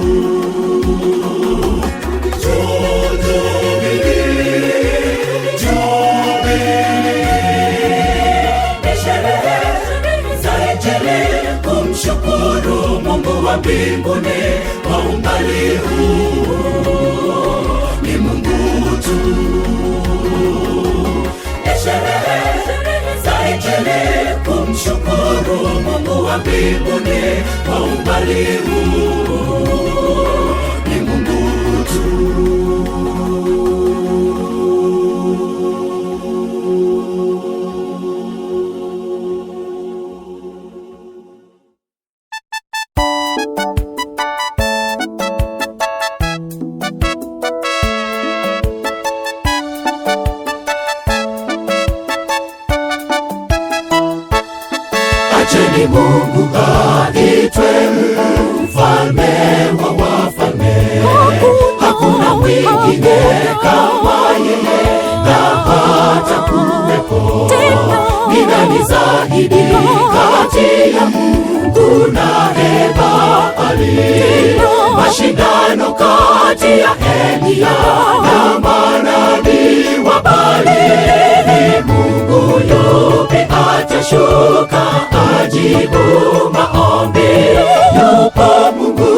Kumshukuru Mungu wa mbinguni kwa umbali huu, ni Mungu tu. Sherehe za Injili, kumshukuru Mungu wa mbinguni kwa umbali huu, ni Mungu tu. Acheni Mungu aitwe mfalme wa wafalme. Hakuna mwingine kama yeye na hata kuwepo. Ni nani zaidi kati ya Mungu na Baali? Mashindano kati ya Eliya na manabii wa Baali. Ni Mungu yupi atashuka ajibu maombi? Yupo Mungu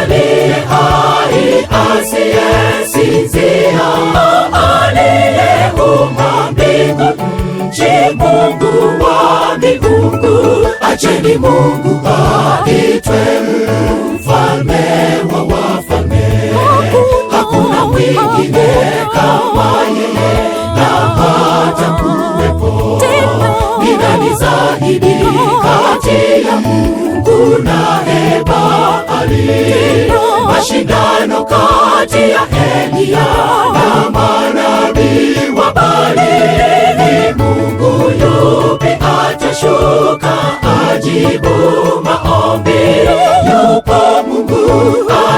aliye hai asiyesinzia, aliyeumba mbingu nchi, Mungu wa miungu. Acheni Mungu aitwe mfalme wa wafalme. Hakuna mwingine kama yeye na hata kuwepo. Ni nani zaidi kati ya Mungu na Baali? Mashindano kati ya Eliya na manabii wa Baali. Ni Mungu yupi atashuka ajibu maombi? Yupo Mungu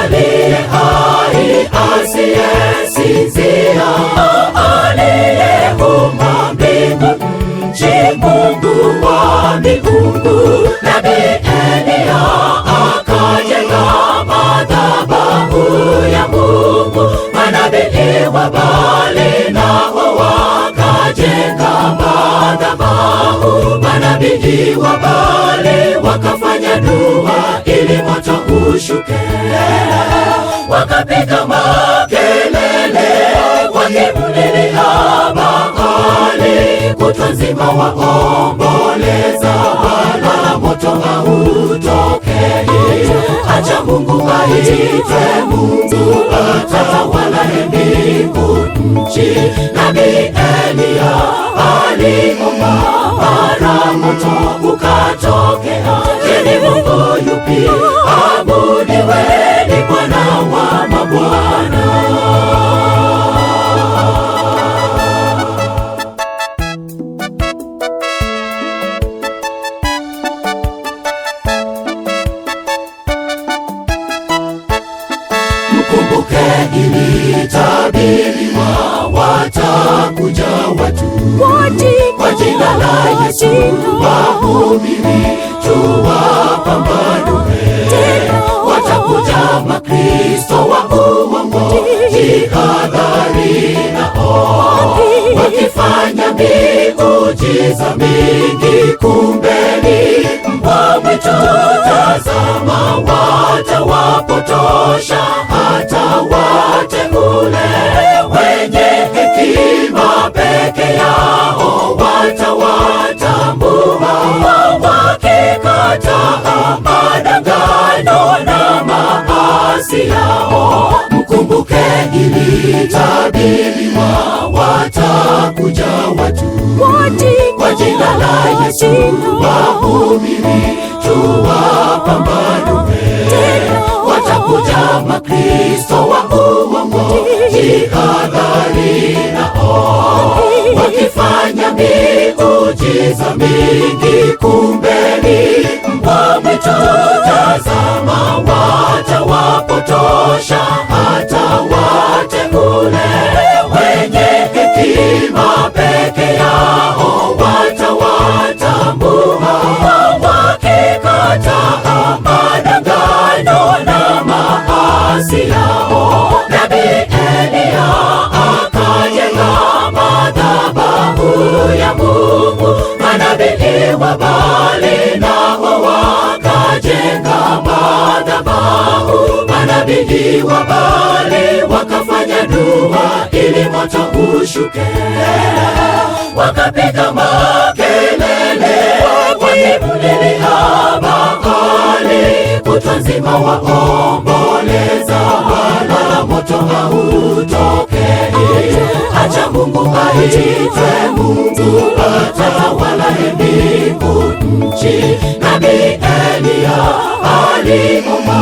aliye hai asiyesinzia, aliyeumba mbingu nchi, Mungu wa miungu. Nabii Eliya akajenga madhabahu ya Mungu. Manabii wa Baali nao wakajenga madhabahu. Manabii wa Baali wakafanya dua ili moto ushuke. wakapiga makelele wakimlilia Baali, kutwa nzima waomboleza, wala moto hautokei. Acha Mungu aitwe Mungu, atawala mbingu nchi. Nabii Eliya aliomba, mara moto ukatokea. Je, ni Mungu yupi abudiwe? Ni Bwana wa mabwana. Mkumbuke ilitabiriwa watakuja watu kwa jina la Yesu, wahubiri tuwapambanue. Watakuja makristo wa uongo, jihadhari nao, wakifanya miujiza mingi, kumbe ni mbwa mwitu. Tazama, watawapotosha hata wateule wenye hekima peke yao watawatambua, wakikataa madangano na maasi yao. Mkumbuke ilitabiriwa watakuja watu kwa jina la Yesu, wahubiri tuwapambanue. Watakuja makristo wa uongo, jihadhari nao, wakifanya miujiza mingi, kumbe ni mbwa mwitu. Tazama, watawapotosha hata wateule wenye hekima peke yao watawatambua, wakikataa madangano na maasi yao. Nabii Eliya akajenga madhabahu ya Mungu, manabii wa Baali nao wakajenga madhabahu. Manabii wa Baali wakafanya dua ili moto ushuke, wakapiga makelele wakimlilia Baali, kutwa nzima waomboleza, wala moto hautokei. Acha Mungu aitwe Mungu, atawala mbingu nchi. Nabii Eliya aliomba,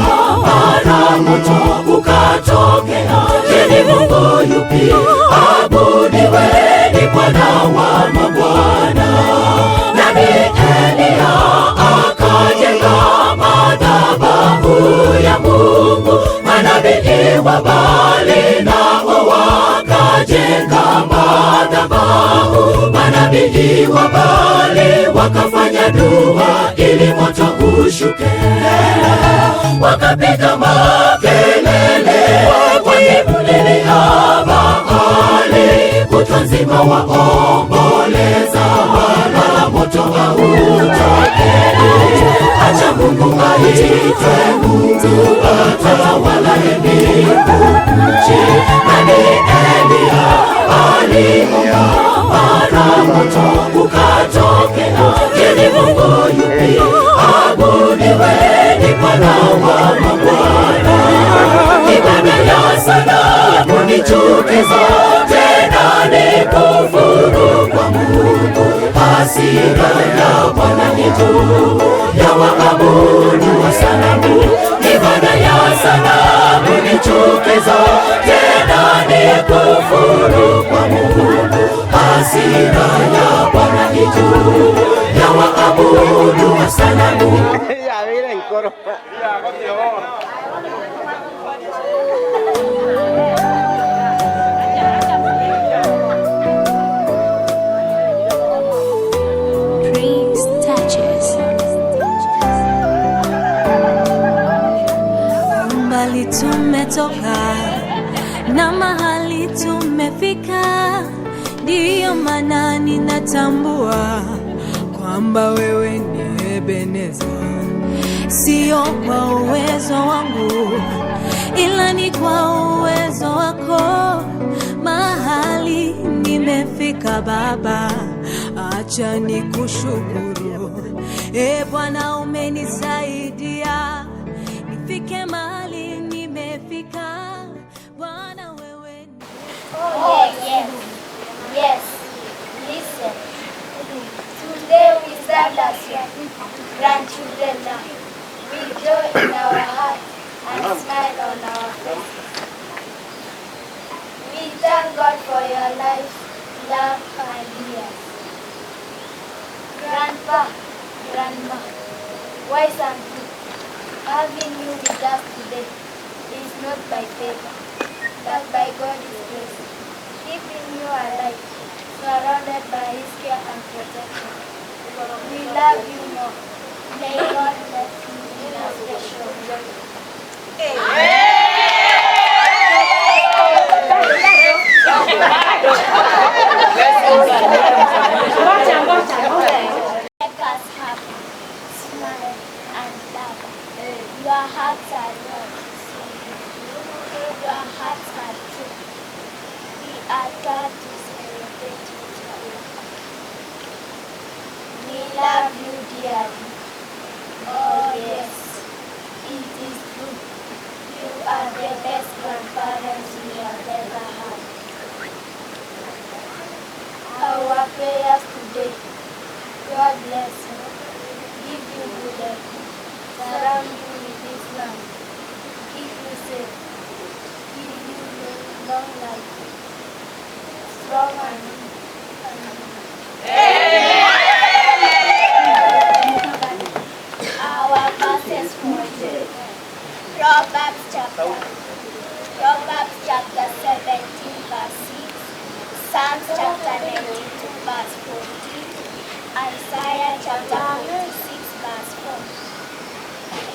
mara moto ukatokea. Je, ni Mungu yupi abudiwe? Ni Bwana wa mabwana. Nabii Eliya akajenga madhabahu ya Mungu, manabii wa Baali nao wakajenga madhabahu. Manabii wa Baali wakafanya dua ili moto ushuke, wakapiga makelele wakimlilia Baali, kutwa nzima waomboleza, wala moto hautokei. Acha Mungu aitwe Mungu, atawala mbingu nchi. Nabii Eliya aliomba, mara moto ukatokea. Je, ni Mungu yupi abudiwe? Ni Bwana wa mabwana. Ibada ya sanamu ni chukizo, tena ni kufuru kwa Mungu. Hasira ya Bwana ni juu ya waabudu wa sanamu. Ibada ya sanamu ni chukizo, tena ni kufuru kwa Mungu. Hasira ya Bwana ni juu ya waabudu wa sanamu. Mbali tumetoka na mahali tumefika, ndiyo maana ninatambua kwamba wewe ni Ebeneza. sio kwa uwezo wangu, ila ni kwa uwezo wako. Mahali nimefika Baba, acha nikushukuru. Bwana umenisaidia nifike mahali nimefika. Bwana wewe. Oh yes, yes. Listen. Today we stand as your grandchildren now. We joy in our hearts and smile on our faces. We thank God for your life, love, and years. Grandpa, Grandma, wise and good, having you with us today is not by favor, but by God's grace, keeping you alive, surrounded by His care and protection. We love you more. May God bless you in a special way. Make us happy, smile, and laugh. Your hearts are love. Your hearts are true. We are glad to celebrate with you. We love you dearly. Oh yes, it is true. You are the best grandparents we have ever had. Our prayers today, God bless you, give you good health, surround you with His love, keep you safe, give you long life, strong and Our verses for today, Proverbs chapter 17 verse 6, Psalms chapter 92 verse 14, Isaiah chapter 46 verse 4.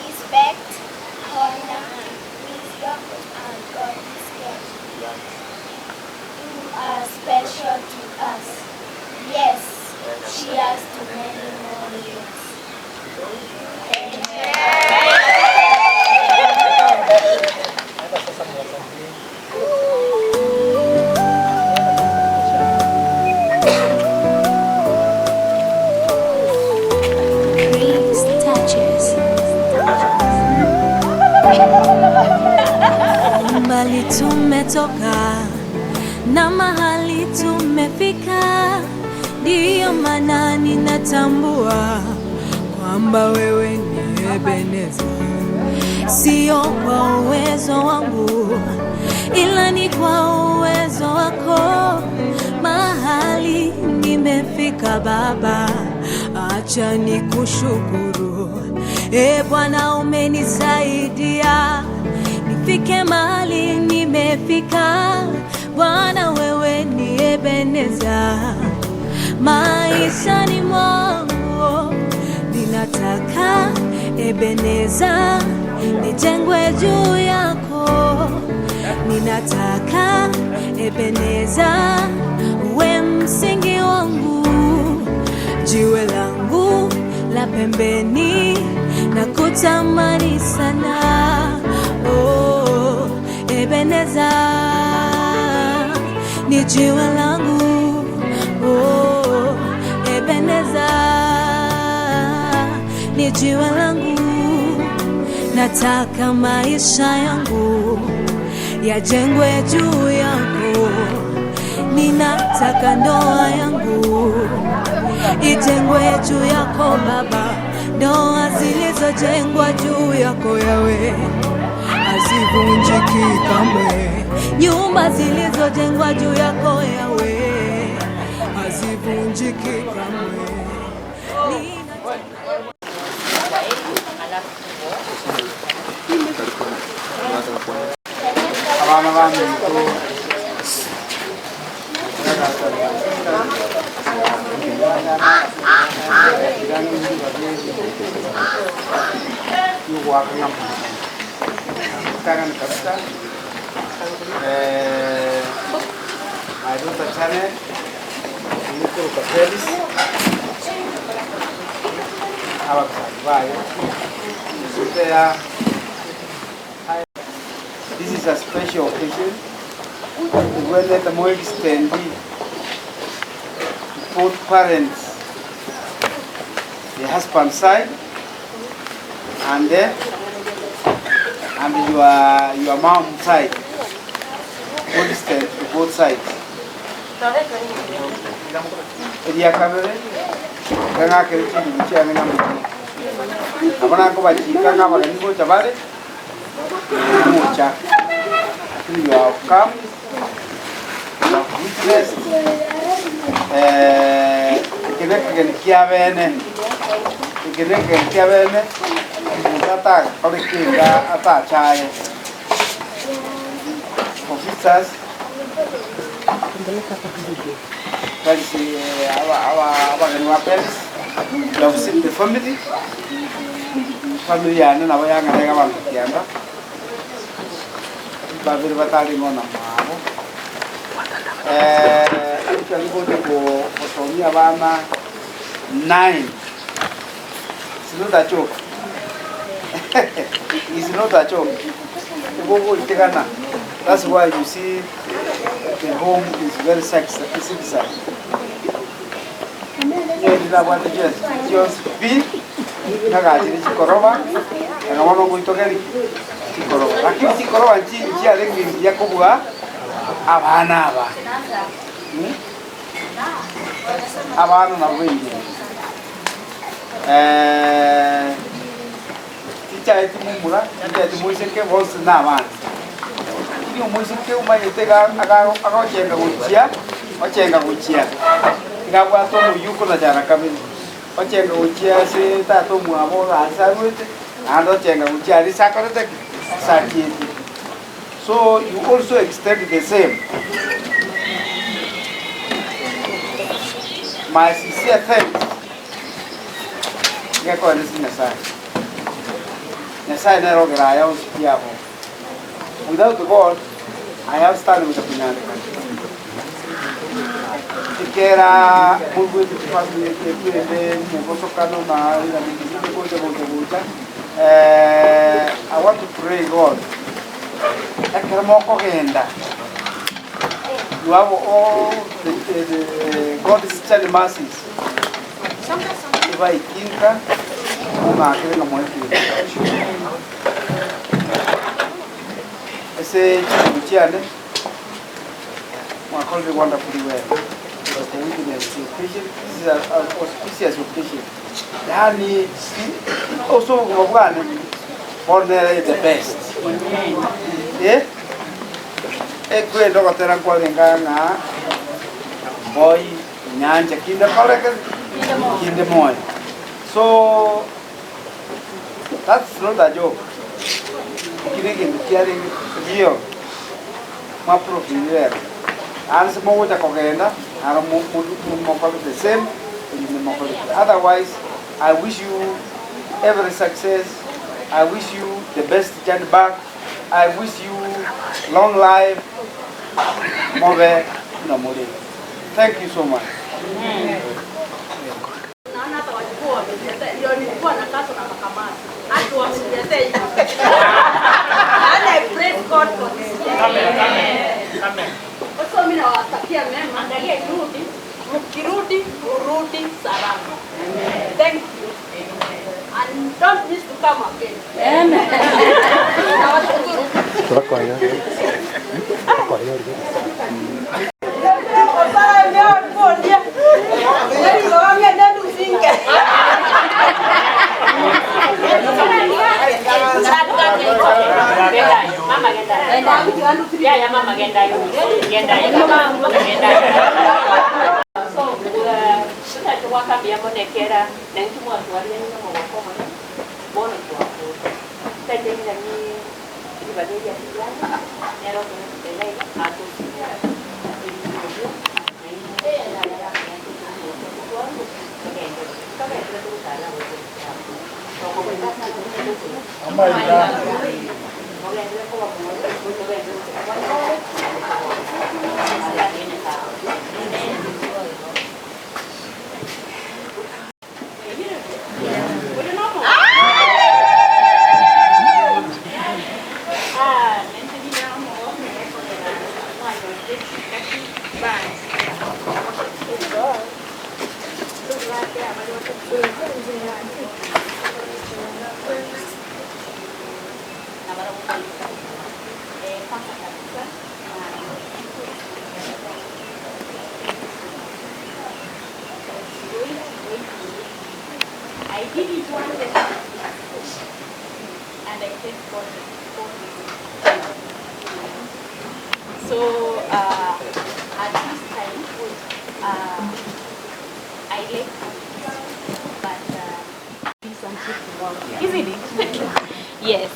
Respect, honor, wisdom, and God's care. You are special to us. Yes, cheers to many more years. Mbali tumetoka na mahali tumefika, ndiyo maana ninatambua kwamba wewe ni Ebeneza. Sio kwa uwezo wangu, ila ni kwa uwezo wako. Mahali nimefika Baba, acha nikushukuru. Bwana umenisaidia nifike mahali nimefika. Bwana wewe ni Ebeneza. Maishani mwangu ninataka Ebeneza nijengwe juu yako. Ninataka Ebeneza uwe msingi wangu, jiwe langu la pembeni na kutamani sana. Oh, Ebeneza ni jiwe langu. Oh, Ebeneza ni jiwe langu. Nataka maisha yangu yajengwe juu yako. Ninataka ndoa yangu ijengwe juu yako Baba. Ndoa zilizojengwa juu yako Yawe hazivunjiki kamwe. Nyumba zilizojengwa juu yako Yawe hazivunjiki kamwe. Abana banyu kabisa. My daughter Janet, Nico Capelis, our Bayo, prepare. This is a special occasion. When let the more extend both parents, the husband side, and then your mom side. Both stand to both sides. Dia kamera, kanga kerja di bicara dengan mereka. Apa nak kau baca? Kanga apa ni kau coba deh. Mucha. You have come. You have witnessed. Kena kiabene. Kena kiabene. Kita kalau kita apa cahaya. Officers. Kasi awa ganwa parents. You have seen the family. Family yana na waya ngane ka bantu kianda. Babir batali ngona mamo. Actually go to Sonia bana 9. It's not a joke. It's not a joke. That's why you see the home is very sexy. Just be nagaji chikoroba na mwana kuitokeri chikoroba lakini chikoroba nchi alengi ya kubwa abana abana na wengi ticha eti mumura ticha eti muiseke boss na abana iyo muiseke umayetega akachenga kuchia ngabwa to muyuko na jana kamili ochenga uchia se tato muamo asarute ando chenga uchia ri sakorete sakieti. So you also extend the same. My sincere thanks. Ngeko ni sinasa. Nasa na ro graya usikiapo. Without God, I have started with the Pinana country. Kera mungu wetu tufanye kile mvosokano na ila mingine koja. I want to pray God. Ekera moko genda. You have all the God's child mercies. Iba ikinka una kile na mwezi. Ese chibuchiane. I call it wonderfully well. Because the witness is patient. This is an auspicious occasion. Yani, also, ordinary the best. Yeah? A great doctor and calling Gana boy, Nanja, in the morning. So, that's not a joke. Carrying you, my profile. And some more Kogenda, and more the same. Otherwise, I wish you every success. I wish you the best journey back. I wish you long life. Thank you so much. And I praise God for this. Amen. Also, mimi nawatakia mema, angalia irudi, mkirudi urudi salama. Thank you. And don't miss to come again. Amen. Mama genda yo. So, wakambia monekera na ntu mwatu wali ni mo wakoma bono kwa tende ni ibadeli ya kijana nero kwa tele hapo na wanakubalika. Kwanza kabisa I didn't want it, and I thank God for it. So at this time, I like but isn't it? Yes.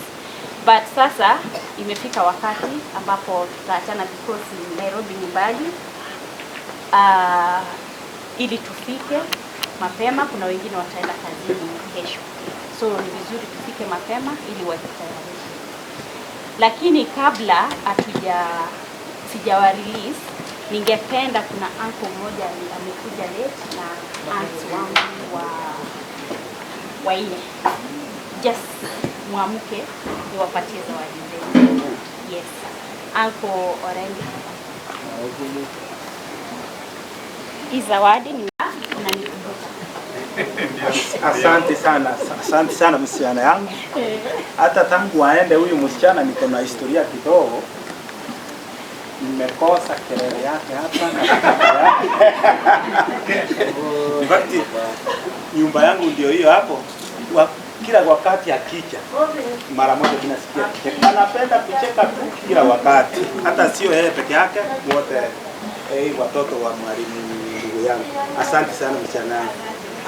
But sasa imefika wakati ambapo tutaachana because Nairobi ni mbali. Ili tufike mapema, kuna wengine wataenda kazini kesho. So ni vizuri tufike mapema ili watayarishe. Lakini kabla sijawa release, ningependa kuna uncle mmoja amekuja late na aunts wangu wa ine. Just muamke niwapatie zawadi zenu. Yes. Uncle Orendi. Hii zawadi ni unanikumbuka. Asante sana msichana yangu. Hata tangu aende huyu msichana niko na historia kidogo. Nimekosa kelele yake hapa in fact, nyumba yangu ndio hiyo hapo. Kila wakati akija mara moja tunasikia kicheko. Anapenda kucheka tu kila wakati. Hata sio yeye peke yake, wote watoto wa mwalimu ndugu yangu. Asante sana msichana.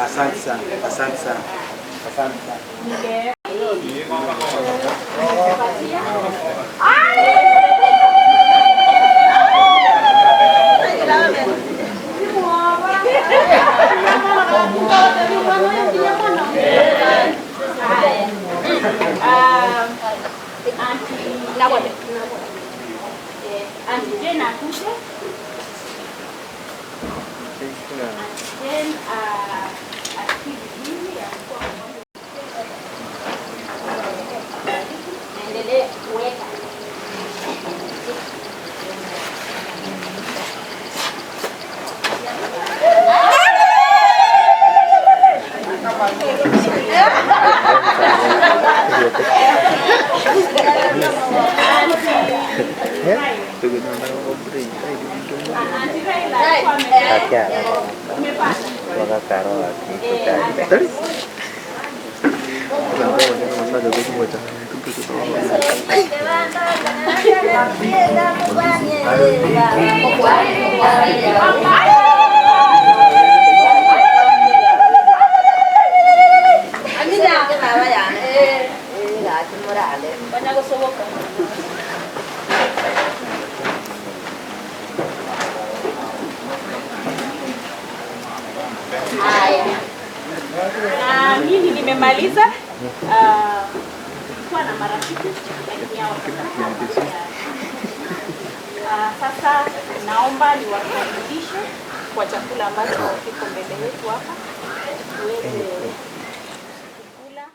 Asante sana. Asante sana. Asante sana. Mimi nimemaliza kwa na marafiki sasa naomba niwakaribishe kwa chakula ambacho kiko mbele yetu hapa tuweze kula.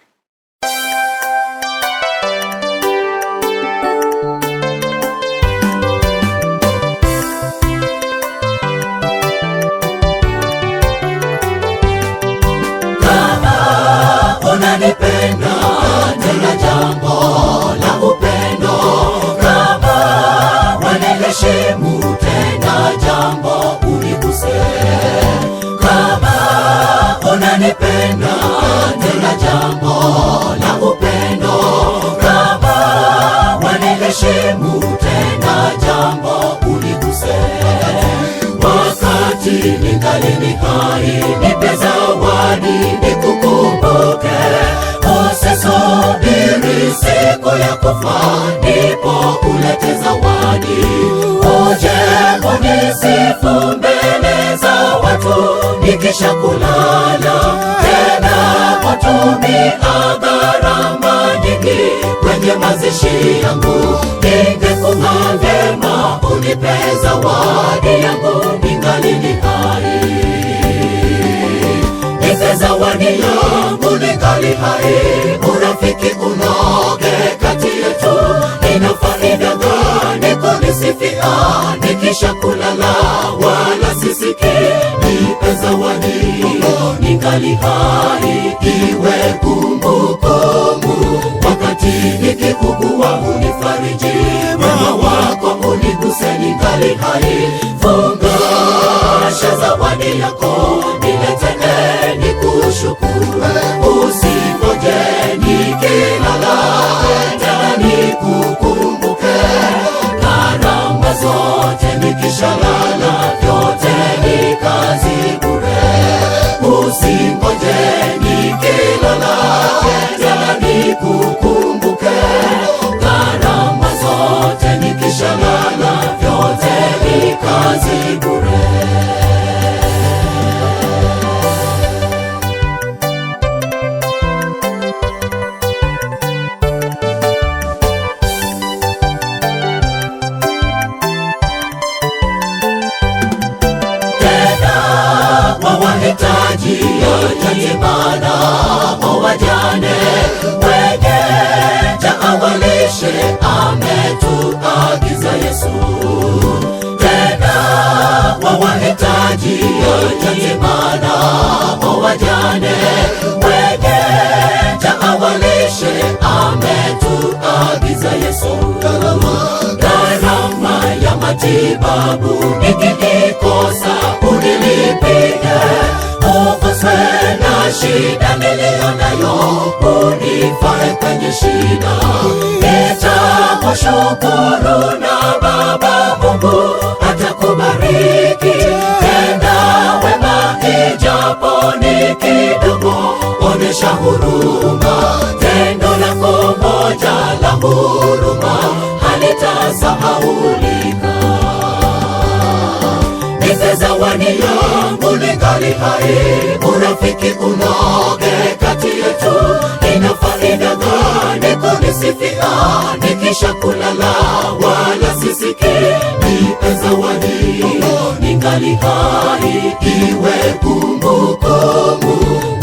Unanipenda tena jambo la upendo, kama waniheshimu tena jambo uniguse, kama unanipenda tena jambo la upendo, kama waniheshimu tena jambo uniguse, wakati ningali ni hai nipe zawadi nikukumbuke, usisubiri siku ya kufa ndipo ulete zawadi, uje unisifu mbele za watu nikisha kulala, tena watumia gharama nyingi kwenye mazishi yangu, ingekuwa vyema unipe zawadi yangu ningali ni hai, nipe zawadi yangu ningali hai, urafiki unoge kati yetu, ina faida gani kunisifia nikisha kulala wala sisiki, nipe zawadi ningali hai, iwe kumbukumbu wakati wakati nikikugua unifariji, wema wako uniguse ningali hai. Fungasha zawadi yako niletee nikushukuru, usingoje nikilala tena nikukumbuke. Karama zote nikishalala vyote ni kazi bure, usingoje nikilala tena nikukumbuke. Karama zote nikishalala vyote ni kazi bure. Wahitaji yatima na wajane, wenye njaa walishe ametuagiza Yesu. Tena wahitaji yatima na wajane, wenye njaa walishe ametuagiza Yesu. Gharama ya matibabu nikikosa unilipie, uguswe na shida niliyonayo unifae kwenye shida. Nitakushukuru na Baba Mungu atakubariki. Tenda wema ijapo ni kidogo, onesha huruma. Tendo lako moja la huruma halitasahaulika. Nipe zawadi yangu ningali hai, urafiki unoge kati yetu. Ina faida gani kunisifia nikisha kulala wala sisiki? Nipe zawadi ningali hai, iwe kumbukumbu.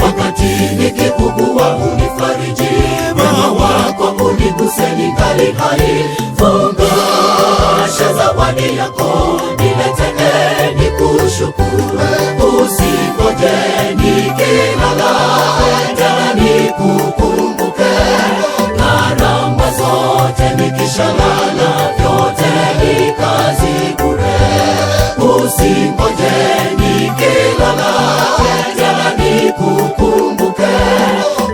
Wakati nikikugua unifariji, wema wako uniguse ningali hai. Fungasha zawadi yako niletee nikushukuru, usingoje nikilala tena nikukumbuke. Karama zote nikishalala vyote ni kazi bure, usingoje nikilala tena nikukumbuke.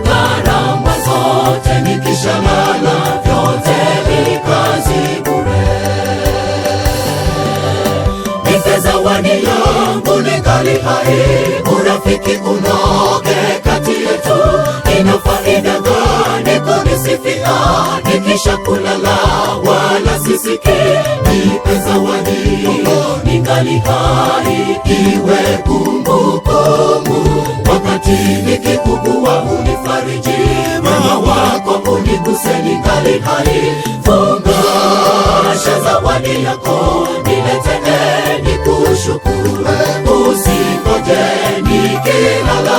Karama zote nikishalala vyote ni kazi bure. Nipe zawadi yangu ningali hai, urafiki unoge kati yetu. Ina faida gani kunisifia nikisha kulala wala sisiki? Nipe zawadi ningali hai, iwe kumbukumbu. Wakati nikikugua unifariji, wema wako uniguse ningali hai. Fungasha zawadi yako niletee nikushukuru, usingoje nikilala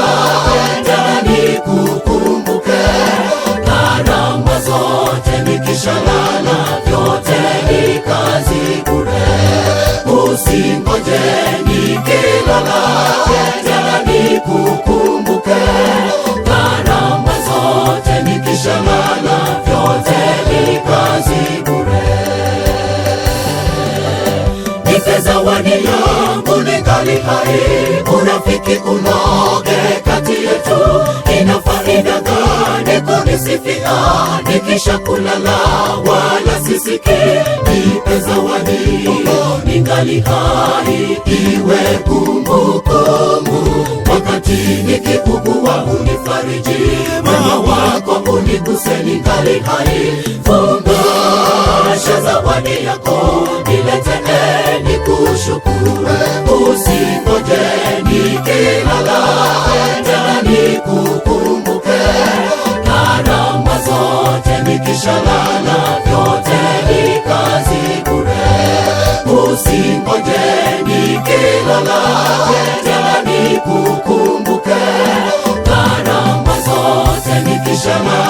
tena nikukumbuke. Karama zote nikishalala vyote ni kazi bure, usingoje nikilala tena nikukumbuke. Karama zote nikishalala vyote ni kazi bure. Nipe zawadi yangu ningali hai, urafiki unoge kati yetu. Ina faida gani kunisifia nikisha kulala wala sisiki? Nipe zawadi ningali hai, iwe kumbukumbu. Wakati nikikugua unifariji, wema wako uniguse ningali hai. Fungasha zawadi yako niletee nikushukuru, usingoje nikilala tena nikukumbuke. Karama zote nikishalala vyote ni kazi bure, usingoje nikilala tena nikukumbuke. Karama zote nikishalala